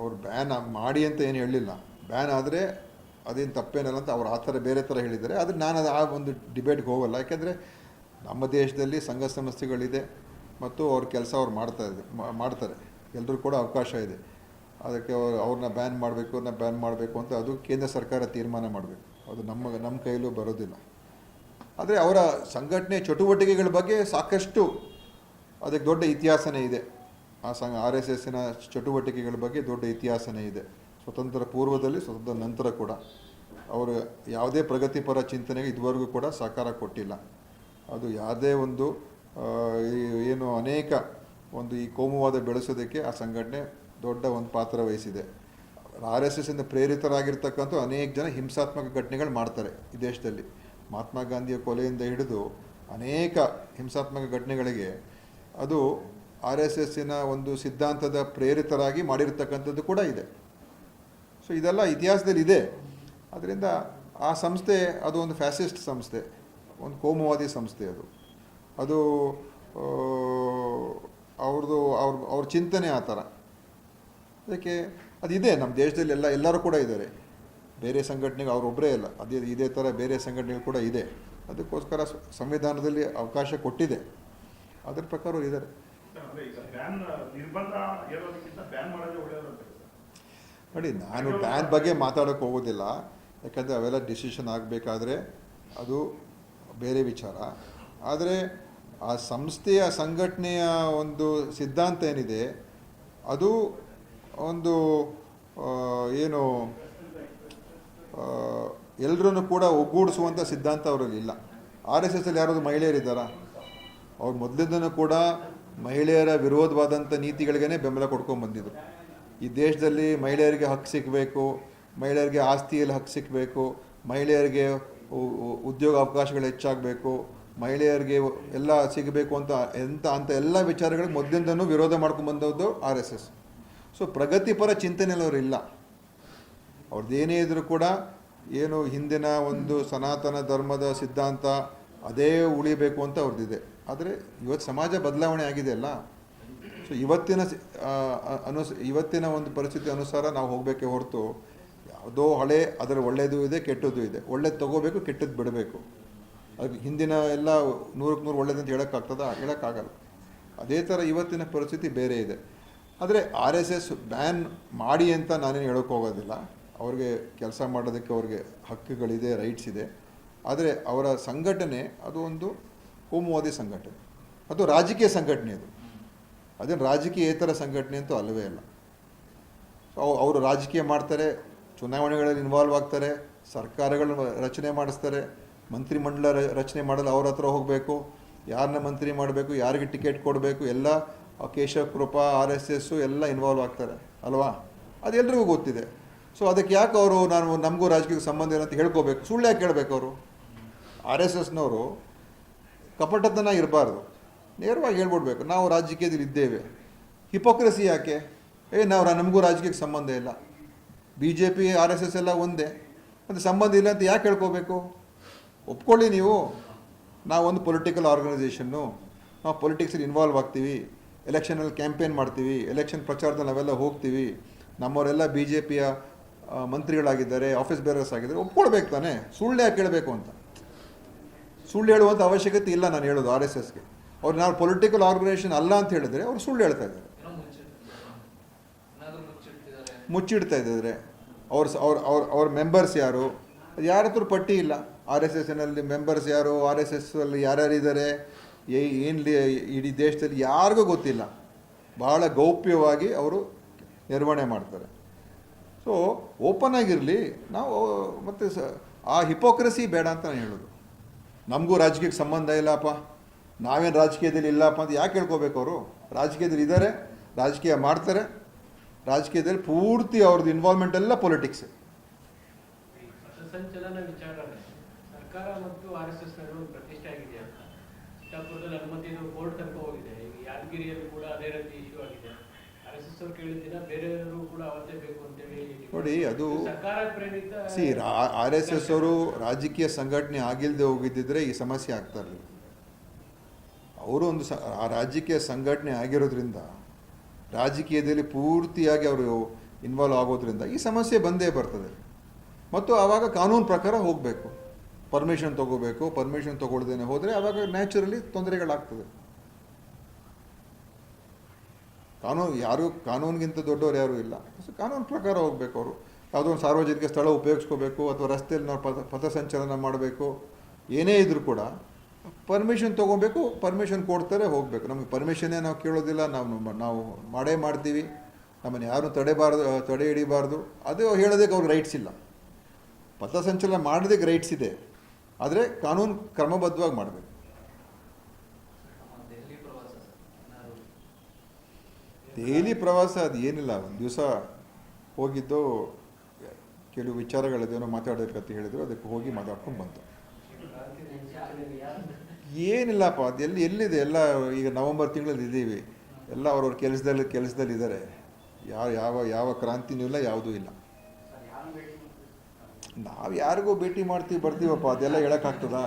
ಅವ್ರು ಬ್ಯಾನ್ ಮಾಡಿ ಅಂತ ಏನು ಹೇಳಲಿಲ್ಲ. ಬ್ಯಾನ್ ಆದರೆ ಅದೇನು ತಪ್ಪೇನಲ್ಲ ಅಂತ ಅವ್ರು ಆ ಥರ ಬೇರೆ ಥರ ಹೇಳಿದ್ದಾರೆ. ಆದರೆ ನಾನು ಆ ಒಂದು ಡಿಬೇಟ್ಗೆ ಹೋಗಲ್ಲ. ಯಾಕೆಂದರೆ ನಮ್ಮ ದೇಶದಲ್ಲಿ ಸಂಘ ಸಂಸ್ಥೆಗಳಿದೆ ಮತ್ತು ಅವ್ರ ಕೆಲಸ ಅವ್ರು ಮಾಡ್ತಾರೆ. ಎಲ್ಲರೂ ಕೂಡ ಅವಕಾಶ ಇದೆ. ಅದಕ್ಕೆ ಅವ್ರನ್ನ ಬ್ಯಾನ್ ಮಾಡಬೇಕು ಅಂತ ಅದು ಕೇಂದ್ರ ಸರ್ಕಾರ ತೀರ್ಮಾನ ಮಾಡಬೇಕು. ಅದು ನಮ್ಮ ಕೈಲೂ ಬರೋದಿಲ್ಲ. ಆದರೆ ಅವರ ಸಂಘಟನೆ ಚಟುವಟಿಕೆಗಳ ಬಗ್ಗೆ ಸಾಕಷ್ಟು ಅದಕ್ಕೆ ದೊಡ್ಡ ಇತಿಹಾಸನೇ ಇದೆ. ಆ RSSನ ಚಟುವಟಿಕೆಗಳ ಬಗ್ಗೆ ದೊಡ್ಡ ಇತಿಹಾಸನೇ ಇದೆ. ಸ್ವತಂತ್ರ ಪೂರ್ವದಲ್ಲಿ, ಸ್ವತಂತ್ರ ನಂತರ ಕೂಡ ಅವರು ಯಾವುದೇ ಪ್ರಗತಿಪರ ಚಿಂತನೆಗೆ ಇದುವರೆಗೂ ಕೂಡ ಸಹಕಾರ ಕೊಟ್ಟಿಲ್ಲ. ಅದು ಯಾವುದೇ ಒಂದು ಏನು ಅನೇಕ ಒಂದು ಈ ಕೋಮುವಾದ ಬೆಳೆಸೋದಕ್ಕೆ ಆ ಸಂಘಟನೆ ದೊಡ್ಡ ಒಂದು ಪಾತ್ರ ವಹಿಸಿದೆ. RSSನಿಂದ ಪ್ರೇರಿತರಾಗಿರ್ತಕ್ಕಂಥ ಅನೇಕ ಜನ ಹಿಂಸಾತ್ಮಕ ಘಟನೆಗಳು ಮಾಡ್ತಾರೆ ಈ ದೇಶದಲ್ಲಿ. ಮಹಾತ್ಮ ಗಾಂಧಿಯ ಕೊಲೆಯಿಂದ ಹಿಡಿದು ಅನೇಕ ಹಿಂಸಾತ್ಮಕ ಘಟನೆಗಳಿಗೆ ಅದು RSSನ ಒಂದು ಸಿದ್ಧಾಂತದ ಪ್ರೇರಿತರಾಗಿ ಮಾಡಿರ್ತಕ್ಕಂಥದ್ದು ಕೂಡ ಇದೆ. ಸೊ ಇದೆಲ್ಲ ಇತಿಹಾಸದಲ್ಲಿ ಇದೆ. ಅದರಿಂದ ಆ ಸಂಸ್ಥೆ ಅದು ಒಂದು ಫ್ಯಾಸಿಸ್ಟ್ ಸಂಸ್ಥೆ, ಒಂದು ಕೋಮುವಾದಿ ಸಂಸ್ಥೆ. ಅದು ಅವ್ರ ಚಿಂತನೆ ಆ ಥರ. ಅದಕ್ಕೆ ಅದಿದೆ ನಮ್ಮ ದೇಶದಲ್ಲಿ ಎಲ್ಲರೂ ಕೂಡ ಇದ್ದಾರೆ. ಬೇರೆ ಸಂಘಟನೆಗೆ ಅವರೊಬ್ಬರೇ ಇಲ್ಲ, ಇದೇ ಥರ ಬೇರೆ ಸಂಘಟನೆಗಳು ಕೂಡ ಇದೆ. ಅದಕ್ಕೋಸ್ಕರ ಸಂವಿಧಾನದಲ್ಲಿ ಅವಕಾಶ ಕೊಟ್ಟಿದೆ, ಅದರ ಪ್ರಕಾರ ಅವರು ಇದ್ದಾರೆ. ನೋಡಿ, ನಾನು ಬ್ಯಾನ್ ಬಗ್ಗೆ ಮಾತಾಡೋಕ್ಕೆ ಹೋಗೋದಿಲ್ಲ. ಯಾಕಂದರೆ ಅವೆಲ್ಲ ಡಿಸಿಷನ್ ಆಗಬೇಕಾದ್ರೆ ಅದು ಬೇರೆ ವಿಚಾರ. ಆದರೆ ಆ ಸಂಸ್ಥೆಯ ಸಂಘಟನೆಯ ಒಂದು ಸಿದ್ಧಾಂತ ಏನಿದೆ ಅದು ಒಂದು ಏನು ಎಲ್ಲರನ್ನು ಕೂಡ ಒಗ್ಗೂಡಿಸುವಂಥ ಸಿದ್ಧಾಂತ ಅವರಲ್ಲಿ ಇಲ್ಲ. ಆರ್ ಎಸ್ ಎಸ್ಸಲ್ಲಿ ಯಾರಾದರೂ ಮಹಿಳೆಯರಿದ್ದಾರಾ? ಅವ್ರು ಮೊದಲಿಂದನೂ ಕೂಡ ಮಹಿಳೆಯರ ವಿರೋಧವಾದಂಥ ನೀತಿಗಳಿಗೇ ಬೆಂಬಲ ಕೊಡ್ಕೊಂಡು ಬಂದಿದ್ರು. ಈ ದೇಶದಲ್ಲಿ ಮಹಿಳೆಯರಿಗೆ ಹಕ್ಕು ಸಿಗಬೇಕು, ಮಹಿಳೆಯರಿಗೆ ಆಸ್ತಿಯಲ್ಲಿ ಹಕ್ಕು ಸಿಗಬೇಕು, ಮಹಿಳೆಯರಿಗೆ ಉದ್ಯೋಗ ಅವಕಾಶಗಳು ಹೆಚ್ಚಾಗಬೇಕು, ಮಹಿಳೆಯರಿಗೆ ಎಲ್ಲ ಸಿಗಬೇಕು ಅಂತ ಎಲ್ಲ ವಿಚಾರಗಳಿಗೆ ಮೊದಲಿಂದನೂ ವಿರೋಧ ಮಾಡ್ಕೊಂಡು ಬಂದದ್ದು ಆರ್ ಎಸ್ ಎಸ್. ಸೊ ಪ್ರಗತಿಪರ ಚಿಂತನೆಯಲ್ಲಿ ಅವರು ಇಲ್ಲ. ಅವ್ರದ್ದೇನೇ ಇದ್ದರೂ ಕೂಡ ಏನು ಹಿಂದಿನ ಒಂದು ಸನಾತನ ಧರ್ಮದ ಸಿದ್ಧಾಂತ ಅದೇ ಉಳಿಬೇಕು ಅಂತ ಅವ್ರದ್ದಿದೆ. ಆದರೆ ಇವತ್ತು ಸಮಾಜ ಬದಲಾವಣೆ ಆಗಿದೆ ಅಲ್ಲ. ಸೊ ಇವತ್ತಿನ ಒಂದು ಪರಿಸ್ಥಿತಿ ಅನುಸಾರ ನಾವು ಹೋಗಬೇಕೇ ಹೊರತು ಯಾವುದೋ ಹಳೆ ಅದರ ಒಳ್ಳೆಯದು ಇದೆ, ಕೆಟ್ಟದ್ದು ಇದೆ. ಒಳ್ಳೇದು ತೊಗೋಬೇಕು, ಕೆಟ್ಟದ್ದು ಬಿಡಬೇಕು. ಅದಕ್ಕೆ ಹಿಂದಿನ ಎಲ್ಲ 100ಕ್ಕೆ 100 ಒಳ್ಳೇದಂತ ಹೇಳೋಕ್ಕಾಗಲ್ಲ. ಅದೇ ಥರ ಇವತ್ತಿನ ಪರಿಸ್ಥಿತಿ ಬೇರೆ ಇದೆ. ಆದರೆ ಆರ್ ಎಸ್ ಎಸ್ ಬ್ಯಾನ್ ಮಾಡಿ ಅಂತ ನಾನೇನು ಹೇಳೋಕ್ಕೆ ಹೋಗೋದಿಲ್ಲ. ಅವ್ರಿಗೆ ಕೆಲಸ ಮಾಡೋದಕ್ಕೆ ಅವ್ರಿಗೆ ಹಕ್ಕುಗಳಿದೆ, ರೈಟ್ಸ್ ಇದೆ. ಆದರೆ ಅವರ ಸಂಘಟನೆ ಅದು ಒಂದು ಕೋಮುವಾದಿ ಸಂಘಟನೆ, ಅದು ರಾಜಕೀಯ ಸಂಘಟನೆ. ಅದೇನು ರಾಜಕೀಯೇತರ ಸಂಘಟನೆ ಅಂತೂ ಅಲ್ಲವೇ ಅಲ್ಲ. ಅವರು ರಾಜಕೀಯ ಮಾಡ್ತಾರೆ, ಚುನಾವಣೆಗಳಲ್ಲಿ ಇನ್ವಾಲ್ವ್ ಆಗ್ತಾರೆ, ಸರ್ಕಾರಗಳನ್ನ ರಚನೆ ಮಾಡಿಸ್ತಾರೆ, ಮಂತ್ರಿಮಂಡಲ ರಚನೆ ಮಾಡಲು ಅವ್ರ ಹತ್ರ ಹೋಗಬೇಕು, ಯಾರನ್ನ ಮಂತ್ರಿ ಮಾಡಬೇಕು, ಯಾರಿಗೆ ಟಿಕೆಟ್ ಕೊಡಬೇಕು, ಎಲ್ಲ ಕೇಶವ ಕೃಪಾ ಆರ್ ಎಸ್ ಎಸ್ಸು ಎಲ್ಲ ಇನ್ವಾಲ್ವ್ ಆಗ್ತಾರೆ ಅಲ್ವಾ? ಅದೆಲ್ಲರಿಗೂ ಗೊತ್ತಿದೆ. ಸೊ ಅದಕ್ಕೆ ಯಾಕೆ ಅವರು ನಮಗೂ ರಾಜಕೀಯಕ್ಕೆ ಸಂಬಂಧ ಇಲ್ಲ ಅಂತ ಹೇಳ್ಕೋಬೇಕು? ಸುಳ್ಳು ಯಾಕೆ ಕೇಳಬೇಕು? ಅವರು ಆರ್ ಎಸ್ ಎಸ್ನವರು ಕಪಟತನ ಇರಬಾರ್ದು, ನೇರವಾಗಿ ಹೇಳ್ಬಿಡ್ಬೇಕು, ನಾವು ರಾಜಕೀಯದಲ್ಲಿ ಇದ್ದೇವೆ. ಹಿಪೋಕ್ರಸಿ ಯಾಕೆ? ನಮಗೂ ರಾಜಕೀಯಕ್ಕೆ ಸಂಬಂಧ ಇಲ್ಲ, B J P R S S ಎಲ್ಲ ಒಂದೇ, ಮತ್ತು ಸಂಬಂಧ ಇಲ್ಲ ಅಂತ ಯಾಕೆ ಹೇಳ್ಕೋಬೇಕು? ಒಪ್ಕೊಳ್ಳಿ ನೀವು. ನಾವೊಂದು ಪೊಲಿಟಿಕಲ್ ಆರ್ಗನೈಸೇಷನ್ನು, ನಾವು ಪೊಲಿಟಿಕ್ಸಲ್ಲಿ ಇನ್ವಾಲ್ವ್ ಆಗ್ತೀವಿ, ಎಲೆಕ್ಷನಲ್ಲಿ ಕ್ಯಾಂಪೇನ್ ಮಾಡ್ತೀವಿ, ಎಲೆಕ್ಷನ್ ಪ್ರಚಾರದಲ್ಲಿ ನಾವೆಲ್ಲ ಹೋಗ್ತೀವಿ, ನಮ್ಮವರೆಲ್ಲ ಬಿ ಜೆ ಪಿಯ ಮಂತ್ರಿಗಳಾಗಿದ್ದಾರೆ, ಆಫೀಸ್ ಬೇರರ್ಸ್ ಆಗಿದ್ದಾರೆ, ಒಪ್ಕೊಳ್ಬೇಕು ತಾನೆ. ಸುಳ್ಳು ಯಾಕೆ ಕೇಳಬೇಕು ಅಂತ? ಸುಳ್ಳು ಹೇಳುವಂಥ ಅವಶ್ಯಕತೆ ಇಲ್ಲ. ನಾನು ಹೇಳೋದು ಆರ್ ಎಸ್ ಎಸ್ಗೆ ಅವ್ರು ನಾವು ಪೊಲಿಟಿಕಲ್ ಆರ್ಗನೈಸೇಷನ್ ಅಲ್ಲ ಅಂತ ಹೇಳಿದ್ರೆ ಅವ್ರು ಸುಳ್ಳು ಹೇಳ್ತಾ ಇದ್ದಾರೆ, ಮುಚ್ಚಿಡ್ತಾ ಇದ್ದಾರೆ. ಅವ್ರ ಮೆಂಬರ್ಸ್ ಯಾರು, ಅದು ಯಾರ ಹತ್ರ ಪಟ್ಟಿ ಇಲ್ಲ. ಆರ್ ಎಸ್ ಎಸ್ನಲ್ಲಿ ಮೆಂಬರ್ಸ್ ಯಾರು, ಆರ್ ಎಸ್ ಎಸ್ಸಲ್ಲಿ ಯಾರ್ಯಾರಿದ್ದಾರೆ, ಏನು ಇಡೀ ದೇಶದಲ್ಲಿ ಯಾರಿಗೂ ಗೊತ್ತಿಲ್ಲ. ಭಾಳ ಗೌಪ್ಯವಾಗಿ ಅವರು ನಿರ್ವಹಣೆ ಮಾಡ್ತಾರೆ. ಸೊ ಓಪನ್ ಆಗಿರಲಿ. ನಾವು ಮತ್ತು ಆ ಹಿಪೋಕ್ರಸಿ ಬೇಡ ಅಂತ ನಾನು ಹೇಳೋದು. ನಮಗೂ ರಾಜಕೀಯಕ್ಕೆ ಸಂಬಂಧ ಇಲ್ಲಪ್ಪ, ನಾವೇನು ರಾಜಕೀಯದಲ್ಲಿ ಇಲ್ಲಪ್ಪ ಅಂತ ಯಾಕೆ ಹೇಳ್ಕೋಬೇಕು? ಅವರು ರಾಜಕೀಯದಲ್ಲಿ ಇದ್ದಾರೆ, ರಾಜಕೀಯ ಮಾಡ್ತಾರೆ, ರಾಜಕೀಯದಲ್ಲಿ ಪೂರ್ತಿ ಅವ್ರದ್ದು ಇನ್ವಾಲ್ವ್ಮೆಂಟ್ ಎಲ್ಲ ಪೊಲಿಟಿಕ್ಸ್. ಸಂಚಲನ ವಿಚಾರ ಸರ್ಕಾರ ಮತ್ತು ಆರ್ ಎಸ್ ಎಸ್ ನಡುವೆ ಪ್ರತಿಷ್ಠೆ ಆಗಿದೆ ಅಂತ ಚಿತ್ತಾಪುರದಲ್ಲಿ ಅನುಮತಿ ಕೋರ್ಟ್ ತನಕ ಹೋಗಿದೆ. ಈಗ ಯಾದಗಿರಿಯಲ್ಲಿ ಕೂಡ ಅದೇ ರೀತಿ ಇಶ್ಯೂ ಆಗಿದೆ. ಆರ್ ಎಸ್ ಎಸ್ ಅವ್ರು ಕೇಳಿದ್ದೀನ, ಬೇರೆಯವರು ಕೂಡ ಅವತ್ತೇ ಬೇಕು ಅಂತೇಳಿ ನೋಡಿ. ಅದು ಸರ್ಕಾರ ಪ್ರೇರಿತ. ಆರ್ ಎಸ್ ಎಸ್ ಅವರು ರಾಜಕೀಯ ಸಂಘಟನೆ ಆಗಿಲ್ಲದೆ ಹೋಗಿದ್ದಿದ್ರೆ ಈ ಸಮಸ್ಯೆ ಆಗ್ತಾ ಇರಲಿಲ್ಲ. ಅವರು ಒಂದು ರಾಜಕೀಯ ಸಂಘಟನೆ ಆಗಿರೋದ್ರಿಂದ, ರಾಜಕೀಯದಲ್ಲಿ ಪೂರ್ತಿಯಾಗಿ ಅವರು ಇನ್ವಾಲ್ವ್ ಆಗೋದ್ರಿಂದ ಈ ಸಮಸ್ಯೆ ಬಂದೇ ಬರ್ತದೆ. ಮತ್ತು ಆವಾಗ ಕಾನೂನು ಪ್ರಕಾರ ಹೋಗಬೇಕು, ಪರ್ಮಿಷನ್ ತೊಗೋಬೇಕು. ಪರ್ಮಿಷನ್ ತೊಗೊಳ್ದೇನೆ ಹೋದರೆ ಆವಾಗ ನ್ಯಾಚುರಲಿ ತೊಂದರೆಗಳಾಗ್ತದೆ. ಕಾನೂನಿಗಿಂತ ದೊಡ್ಡವರು ಯಾರೂ ಇಲ್ಲ. ಸೊ ಕಾನೂನು ಪ್ರಕಾರ ಹೋಗಬೇಕು. ಅವರು ಯಾವುದೋ ಒಂದು ಸಾರ್ವಜನಿಕ ಸ್ಥಳ ಉಪಯೋಗಿಸ್ಕೋಬೇಕು, ಅಥವಾ ರಸ್ತೆಯಲ್ಲಿ ನಾವು ಪಥಸಂಚಲನ ಮಾಡಬೇಕು, ಏನೇ ಇದ್ರೂ ಕೂಡ ಪರ್ಮಿಷನ್ ತೊಗೋಬೇಕು. ಪರ್ಮಿಷನ್ ಕೊಡ್ತಾರೆ, ಹೋಗಬೇಕು. ನಮಗೆ ಪರ್ಮಿಷನ್ನೇ ನಾವು ಕೇಳೋದಿಲ್ಲ, ನಾವು ಮಾಡೇ ಮಾಡ್ತೀವಿ, ನಮ್ಮನ್ನು ಯಾರೂ ತಡೆ ಹಿಡಿಬಾರ್ದು. ಅದು ಹೇಳೋದಕ್ಕೆ ಅವ್ರಿಗೆ ರೈಟ್ಸ್ ಇಲ್ಲ. ಪಥಸಂಚಲನ ಮಾಡೋದಕ್ಕೆ ರೈಟ್ಸ್ ಇದೆ, ಆದರೆ ಕಾನೂನು ಕ್ರಮಬದ್ಧವಾಗಿ ಮಾಡಬೇಕು. ದೆಹಲಿ ಪ್ರವಾಸ ಅದು ಏನಿಲ್ಲ, ಒಂದು ದಿವಸ ಹೋಗಿದ್ದು, ಕೆಲವು ವಿಚಾರಗಳದೇನೋ ಮಾತಾಡಬೇಕಂತ ಹೇಳಿದ್ರು, ಅದಕ್ಕೆ ಹೋಗಿ ಮಾತಾಡ್ಕೊಂಡು ಬಂತು. ಏನಿಲ್ಲಪ್ಪ, ಅದು ಎಲ್ಲಿದೆ ಎಲ್ಲ. ಈಗ ನವಂಬರ್ ತಿಂಗಳಲ್ಲಿ ಇದ್ದೀವಿ, ಎಲ್ಲ ಅವ್ರವ್ರ ಕೆಲಸದಲ್ಲಿ ಇದ್ದಾರೆ. ಯಾವ ಕ್ರಾಂತಿನೂ ಇಲ್ಲ, ಯಾವುದೂ ಇಲ್ಲ. ನಾವು ಯಾರಿಗೂ ಭೇಟಿ ಬರ್ತೀವಪ್ಪ, ಅದೆಲ್ಲ ಹೇಳೋಕ್ಕಾಗ್ತದಾ?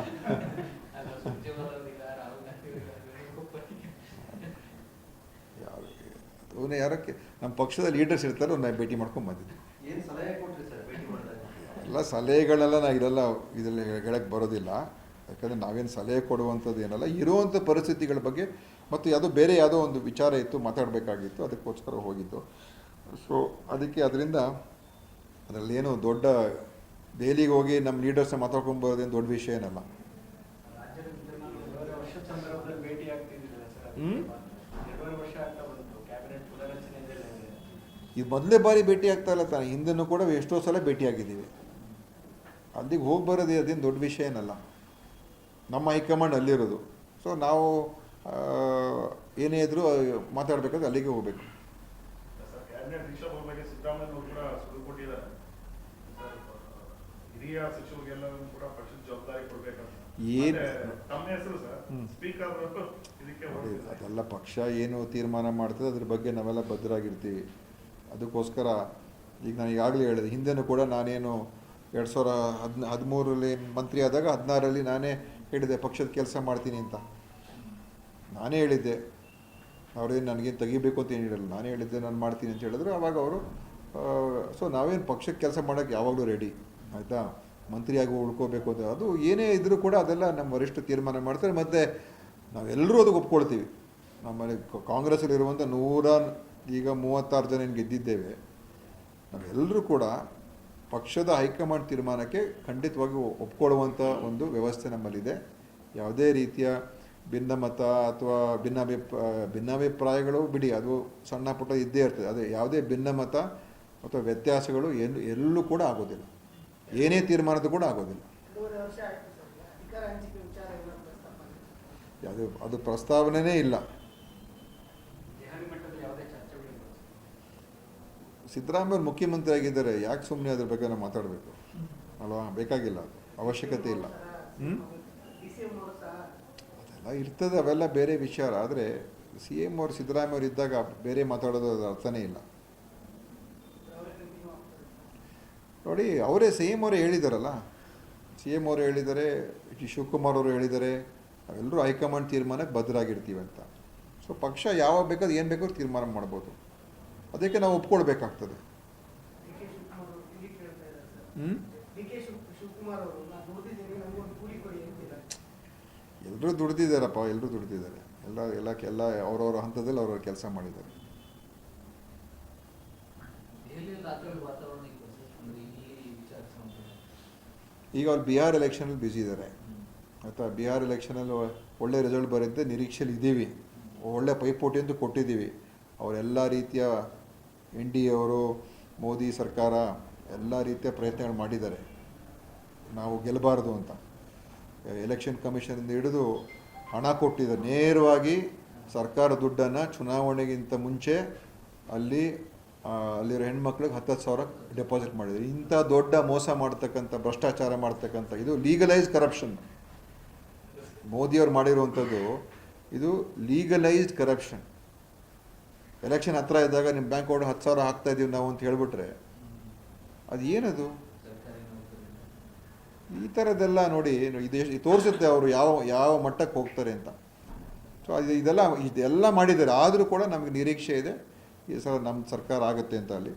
ಅವನ್ನ ಯಾರಕ್ಕೆ ನಮ್ಮ ಪಕ್ಷದ ಲೀಡರ್ಸ್ ಇರ್ತಾರೆ, ಅವ್ರನ್ನ ಭೇಟಿ ಮಾಡ್ಕೊಂಡು ಬಂದಿದ್ದೆ. ಎಲ್ಲ ಸಲಹೆಗಳೆಲ್ಲ ಇದೆಲ್ಲ ಹೇಳಕ್ಕೆ ಬರೋದಿಲ್ಲ. ಯಾಕಂದರೆ ನಾವೇನು ಸಲಹೆ ಕೊಡುವಂಥದ್ದು ಏನಲ್ಲ, ಇರುವಂಥ ಪರಿಸ್ಥಿತಿಗಳ ಬಗ್ಗೆ. ಮತ್ತು ಯಾವುದೋ ಒಂದು ವಿಚಾರ ಇತ್ತು, ಮಾತಾಡಬೇಕಾಗಿತ್ತು, ಅದಕ್ಕೋಸ್ಕರ ಹೋಗಿದ್ದು. ಸೊ ಅದರಿಂದ ಅದರಲ್ಲೇನು ದೊಡ್ಡ ದೆಹಲಿಗೆ ಹೋಗಿ ನಮ್ಮ ಲೀಡರ್ಸ್ನ ಮಾತಾಡ್ಕೊಂಡು ಬರೋದೇನು ದೊಡ್ಡ ವಿಷಯ ಏನಲ್ಲ. ವರ್ಷದ ಸಂದರ್ಭದಲ್ಲಿ ಭೇಟಿ ಎರಡೂವರೆ ವರ್ಷ ಆಗ್ತಾ ಬಂತು ಕ್ಯಾಬಿನೆಟ್ ಪುನರಚನೆಯಿಂದ ಇದು ಮೊದಲೇ ಬಾರಿ ಭೇಟಿ ಆಗ್ತಾ ಇಲ್ಲ ತಾನೆ, ಹಿಂದನ್ನು ಕೂಡ ಎಷ್ಟೋ ಸಲ ಭೇಟಿಯಾಗಿದ್ದೀವಿ. ಅಲ್ಲಿಗೆ ಹೋಗಿ ಬರೋದು ಅದೇನು ದೊಡ್ಡ ವಿಷಯ ಏನಲ್ಲ. ನಮ್ಮ ಹೈಕಮಾಂಡ್ ಅಲ್ಲಿರೋದು. ಸೊ ನಾವು ಏನೇ ಇದ್ರೂ ಮಾತಾಡಬೇಕಾದ್ರೆ ಅಲ್ಲಿಗೆ ಹೋಗಬೇಕು. ಸರ್, ಕ್ಯಾಬಿನೆಟ್ ದೀಕ್ಷಾ ಬಗ್ಗೆ ಸಿದ್ದರಾಮಯ್ಯ ಕೂಡ ಸುಳ್ಳು ಕೊಟ್ಟಿದ್ದಾರೆ ಸರ್. ಹಿರಿಯ ಸಚಿವರಿಗೆಲ್ಲರೂ ಕೂಡ ಪಕ್ಷದ ಜವಾಬ್ದಾರಿ ಕೊಡಬೇಕಂತ ಏನು ತಮ್ಮ ಹೆಸರು ಸರ್ ಸ್ಪೀಕರ್ ಇದಕ್ಕೆ ನೋಡಿ, ಅದೆಲ್ಲ ಪಕ್ಷ ಏನು ತೀರ್ಮಾನ ಮಾಡ್ತದೆ ಅದ್ರ ಬಗ್ಗೆ ನಾವೆಲ್ಲ ಬದ್ಧರಾಗಿರ್ತೀವಿ. ಅದಕ್ಕೋಸ್ಕರ ಈಗ ನಾನು ಈಗಾಗಲೇ ಹೇಳಿದೆ, ಹಿಂದೆನೂ ಕೂಡ ನಾನೇನು 2013ರಲ್ಲಿ ಮಂತ್ರಿ ಆದಾಗ 16ರಲ್ಲಿ ನಾನೇ ಹೇಳಿದೆ ಪಕ್ಷದ ಕೆಲಸ ಮಾಡ್ತೀನಿ ಅಂತ. ನಾನೇ ಹೇಳಿದ್ದೆ, ಅವರೇನು ನನಗೇನು ತೆಗಿಬೇಕು ಅಂತ ಏನು ಹೇಳಿರಲ್ಲ, ನಾನೇ ಹೇಳಿದ್ದೆ ನಾನು ಮಾಡ್ತೀನಿ ಅಂತ ಹೇಳಿದ್ರು. ಆವಾಗ ಅವರು ಸೊ ನಾವೇನು ಪಕ್ಷಕ್ಕೆ ಕೆಲಸ ಮಾಡೋಕ್ಕೆ ಯಾವಾಗಲೂ ರೆಡಿ, ಆಯಿತಾ. ಮಂತ್ರಿಯಾಗಿ ಉಳ್ಕೋಬೇಕು ಅಂತ ಅದು ಏನೇ ಇದ್ದರೂ ಕೂಡ ಅದೆಲ್ಲ ನಮ್ಮ ವರಿಷ್ಠ ತೀರ್ಮಾನ ಮಾಡ್ತಾರೆ. ಮತ್ತು ನಾವೆಲ್ಲರೂ ಅದಕ್ಕೆ ಒಪ್ಕೊಳ್ತೀವಿ. ನಮ್ಮಲ್ಲಿ ಕಾಂಗ್ರೆಸ್ಸಲ್ಲಿರುವಂಥ ಈಗ 36 ಜನ ಏನು ಗೆದ್ದಿದ್ದೇವೆ, ನಾವೆಲ್ಲರೂ ಕೂಡ ಪಕ್ಷದ ಹೈಕಮಾಂಡ್ ತೀರ್ಮಾನಕ್ಕೆ ಖಂಡಿತವಾಗಿ ಒಪ್ಕೊಳ್ಳುವಂಥ ಒಂದು ವ್ಯವಸ್ಥೆ ನಮ್ಮಲ್ಲಿದೆ. ಯಾವುದೇ ರೀತಿಯ ಭಿನ್ನಮತ ಅಥವಾ ಭಿನ್ನಾಭಿಪ್ರಾಯಗಳು ಬಿಡಿ, ಅದು ಸಣ್ಣ ಪುಟ್ಟ ಇದ್ದೇ ಇರ್ತದೆ. ಅದೇ ಯಾವುದೇ ಭಿನ್ನಮತ ಅಥವಾ ವ್ಯತ್ಯಾಸಗಳು ಎಲ್ಲೂ ಕೂಡ ಆಗೋದಿಲ್ಲ, ಏನೇ ತೀರ್ಮಾನದ ಕೂಡ ಆಗೋದಿಲ್ಲ. ಅದು ಪ್ರಸ್ತಾವನೆಯೇ ಇಲ್ಲ. ದೆಹಲಿ ಮಟ್ಟದಲ್ಲಿ ಯಾವುದೇ ಚರ್ಚೆಗಳಿಲ್ಲ. ಸಿದ್ದರಾಮಯ್ಯ ಮುಖ್ಯಮಂತ್ರಿ ಆಗಿದ್ದಾರೆ, ಯಾಕೆ ಸುಮ್ಮನೆ ಅದ್ರ ಬಗ್ಗೆ ನಾವು ಮಾತಾಡಬೇಕು ಅಲ್ವಾ? ಬೇಕಾಗಿಲ್ಲ, ಅದು ಅವಶ್ಯಕತೆ ಇಲ್ಲ. ಅದೆಲ್ಲ ಇರ್ತದೆ, ಅವೆಲ್ಲ ಬೇರೆ ವಿಚಾರ. ಆದರೆ CM ಅವರು ಸಿದ್ದರಾಮಯ್ಯ ಅವರು ಇದ್ದಾಗ ಬೇರೆ ಮಾತಾಡೋದು ಅದ್ರ ಅರ್ಥನೇ ಇಲ್ಲ. ನೋಡಿ, ಅವರೇ CM ಅವರೇ ಹೇಳಿದಾರಲ್ಲ, CM ಅವರು ಹೇಳಿದ್ದಾರೆ, ಶಿವಕುಮಾರ್ ಅವರು ಹೇಳಿದ್ದಾರೆ, ನಾವೆಲ್ಲರೂ ಹೈಕಮಾಂಡ್ ತೀರ್ಮಾನಕ್ಕೆ ಬದ್ಧರಾಗಿರ್ತೀವಿ ಅಂತ. ಸೊ ಪಕ್ಷ ಯಾವಾಗ ಬೇಕಾದ್ರೆ ಏನು ಬೇಕಾದ್ರೂ ತೀರ್ಮಾನ ಮಾಡ್ಬೋದು, ಅದಕ್ಕೆ ನಾವು ಒಪ್ಕೊಳ್ಬೇಕಾಗ್ತದೆ. ಎಲ್ಲರೂ ದುಡ್ದಿದ್ದಾರಪ್ಪ, ಎಲ್ಲರೂ ದುಡ್ದಿದ್ದಾರೆ. ಎಲ್ಲ ಅವ್ರವ್ರ ಹಂತದಲ್ಲಿ ಅವ್ರವ್ರ ಕೆಲಸ ಮಾಡಿದ್ದಾರೆ. ಈಗ ಅವ್ರು ಬಿಹಾರ್ ಎಲೆಕ್ಷನಲ್ಲಿ ಬ್ಯುಸಿ ಇದ್ದಾರೆ, ಆಯಿತಾ. ಬಿಹಾರ್ ಎಲೆಕ್ಷನಲ್ಲಿ ಒಳ್ಳೆ ರಿಸಲ್ಟ್ ಬರುತ್ತೆ ನಿರೀಕ್ಷೆಯಲ್ಲಿ ಇದ್ದೀವಿ, ಒಳ್ಳೆ ಪೈಪೋಟಿ ಅಂತೂ ಕೊಟ್ಟಿದ್ದೀವಿ. ಅವರೆಲ್ಲ ರೀತಿಯ NDA ಅವರು, ಮೋದಿ ಸರ್ಕಾರ ಎಲ್ಲ ರೀತಿಯ ಪ್ರಯತ್ನಗಳು ಮಾಡಿದ್ದಾರೆ ನಾವು ಗೆಲ್ಲಬಾರ್ದು ಅಂತ. ಎಲೆಕ್ಷನ್ ಕಮಿಷನಿಂದ ಹಿಡಿದು ಹಣ ಕೊಟ್ಟಿದ್ದಾರೆ, ನೇರವಾಗಿ ಸರ್ಕಾರ ದುಡ್ಡನ್ನು ಚುನಾವಣೆಗಿಂತ ಮುಂಚೆ ಅಲ್ಲಿರೋ ಹೆಣ್ಮಕ್ಳಿಗೆ 10,000 ಡೆಪಾಸಿಟ್ ಮಾಡಿದ್ದಾರೆ. ಇಂಥ ದೊಡ್ಡ ಮೋಸ ಮಾಡ್ತಕ್ಕಂಥ, ಭ್ರಷ್ಟಾಚಾರ ಮಾಡ್ತಕ್ಕಂಥ, ಇದು ಲೀಗಲೈಸ್ ಕರಪ್ಷನ್. ಮೋದಿಯವ್ರು ಮಾಡಿರುವಂಥದ್ದು ಇದು ಲೀಗಲೈಸ್ಡ್ ಕರಪ್ಷನ್. ಎಲೆಕ್ಷನ್ ಹತ್ರ ಇದ್ದಾಗ ನಿಮ್ಮ ಬ್ಯಾಂಕ್ ಅವ್ರು 10,000 ಹಾಕ್ತಾ ಇದ್ದೀವಿ ನಾವು ಅಂತ ಹೇಳ್ಬಿಟ್ರೆ ಅದು ಏನದು? ಈ ಥರದ್ದೆಲ್ಲ ನೋಡಿ, ಇದು ತೋರಿಸುತ್ತೆ ಅವರು ಯಾವ ಮಟ್ಟಕ್ಕೆ ಹೋಗ್ತಾರೆ ಅಂತ. ಸೊ ಇದೆಲ್ಲ ಮಾಡಿದ್ದಾರೆ. ಆದರೂ ಕೂಡ ನಮಗೆ ನಿರೀಕ್ಷೆ ಇದೆ ಈ ಸಲ ನಮ್ಮ ಸರ್ಕಾರ ಆಗುತ್ತೆ ಅಂತ. ಅಲ್ಲಿ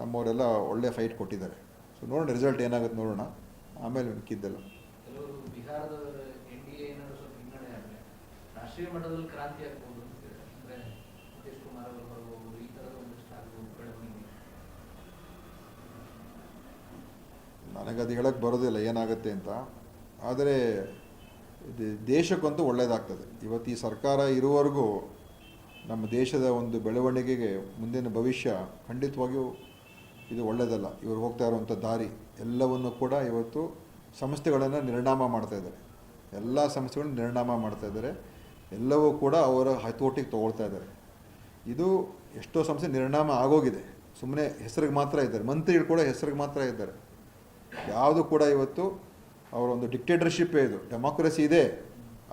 ನಮ್ಮವರೆಲ್ಲ ಒಳ್ಳೆ ಫೈಟ್ ಕೊಟ್ಟಿದ್ದಾರೆ. ಸೊ ನೋಡೋಣ ರಿಸಲ್ಟ್ ಏನಾಗುತ್ತೆ, ನೋಡೋಣ, ಆಮೇಲೆ ಮಿಕ್ಕಿದ್ದೆಲ್ಲ. ಕೆಲವರು ಬಿಹಾರದ NDA ಏನಾದ್ರು ಸ್ವಲ್ಪ ಹಿನ್ನಡೆ ಆದರೆ ರಾಷ್ಟ್ರೀಯ ಮಟ್ಟದಲ್ಲಿ ಕ್ರಾಂತಿ ಆಗ್ಬೋದು ಅಂತೀರಾ? ಅಂದರೆ ನಿತೀಶ್ ಕುಮಾರ್ ಅವರು ಬರ್ಬೋದು, ಈ ಥರದ ಒಂದಷ್ಟು ಆಗ್ಬೋದು ಬೆಳವಣಿಗೆ. ನನಗದು ಹೇಳಕ್ಕೆ ಬರೋದಿಲ್ಲ ಏನಾಗುತ್ತೆ ಅಂತ. ಆದರೆ ದೇಶಕ್ಕಂತೂ ಒಳ್ಳೆಯದಾಗ್ತದೆ. ಇವತ್ತು ಈ ಸರ್ಕಾರ ಇರುವವರೆಗೂ ನಮ್ಮ ದೇಶದ ಒಂದು ಬೆಳವಣಿಗೆಗೆ, ಮುಂದಿನ ಭವಿಷ್ಯ ಖಂಡಿತವಾಗಿಯೂ ಇದು ಒಳ್ಳೆಯದಲ್ಲ. ಇವರು ಹೋಗ್ತಾ ಇರುವಂಥ ದಾರಿ ಎಲ್ಲವನ್ನು ಕೂಡ ಇವತ್ತು ಸಂಸ್ಥೆಗಳನ್ನು ನಿರ್ನಾಮ ಮಾಡ್ತಾಯಿದ್ದಾರೆ. ಎಲ್ಲ ಸಂಸ್ಥೆಗಳನ್ನು ನಿರ್ನಾಮ ಮಾಡ್ತಾಯಿದ್ದಾರೆ. ಎಲ್ಲವೂ ಕೂಡ ಅವರ ಹತೋಟಿಗೆ ತೊಗೊಳ್ತಾ ಇದ್ದಾರೆ. ಇದು ಎಷ್ಟೋ ಸಂಸ್ಥೆ ನಿರ್ನಾಮ ಆಗೋಗಿದೆ, ಸುಮ್ಮನೆ ಹೆಸರಿಗೆ ಮಾತ್ರ ಇದ್ದಾರೆ. ಮಂತ್ರಿಗಳು ಕೂಡ ಹೆಸರಿಗೆ ಮಾತ್ರ ಇದ್ದಾರೆ. ಯಾವುದು ಕೂಡ ಇವತ್ತು ಅವರ ಒಂದು ಡಿಕ್ಟೇಟರ್ಶಿಪ್ಪೇ. ಇದು ಡೆಮಾಕ್ರಸಿ ಇದೆ,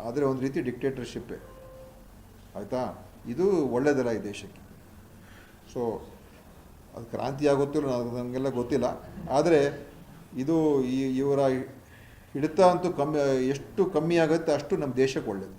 ಆದರೆ ಒಂದು ರೀತಿ ಡಿಕ್ಟೇಟರ್ಶಿಪ್ಪೇ, ಆಯಿತಾ. ಇದು ಒಳ್ಳೆಯದಲ್ಲ ಈ ದೇಶಕ್ಕೆ. ಸೊ ಅದು ಕ್ರಾಂತಿ ಆಗುತ್ತಿಲ್ಲ ನನಗೆಲ್ಲ ಗೊತ್ತಿಲ್ಲ. ಆದರೆ ಇದು ಇವರ ಹಿಡಿತ ಅಂತೂ ಎಷ್ಟು ಕಮ್ಮಿ ಆಗುತ್ತೆ ಅಷ್ಟು ನಮ್ಮ ದೇಶಕ್ಕೆ ಒಳ್ಳೆಯದು.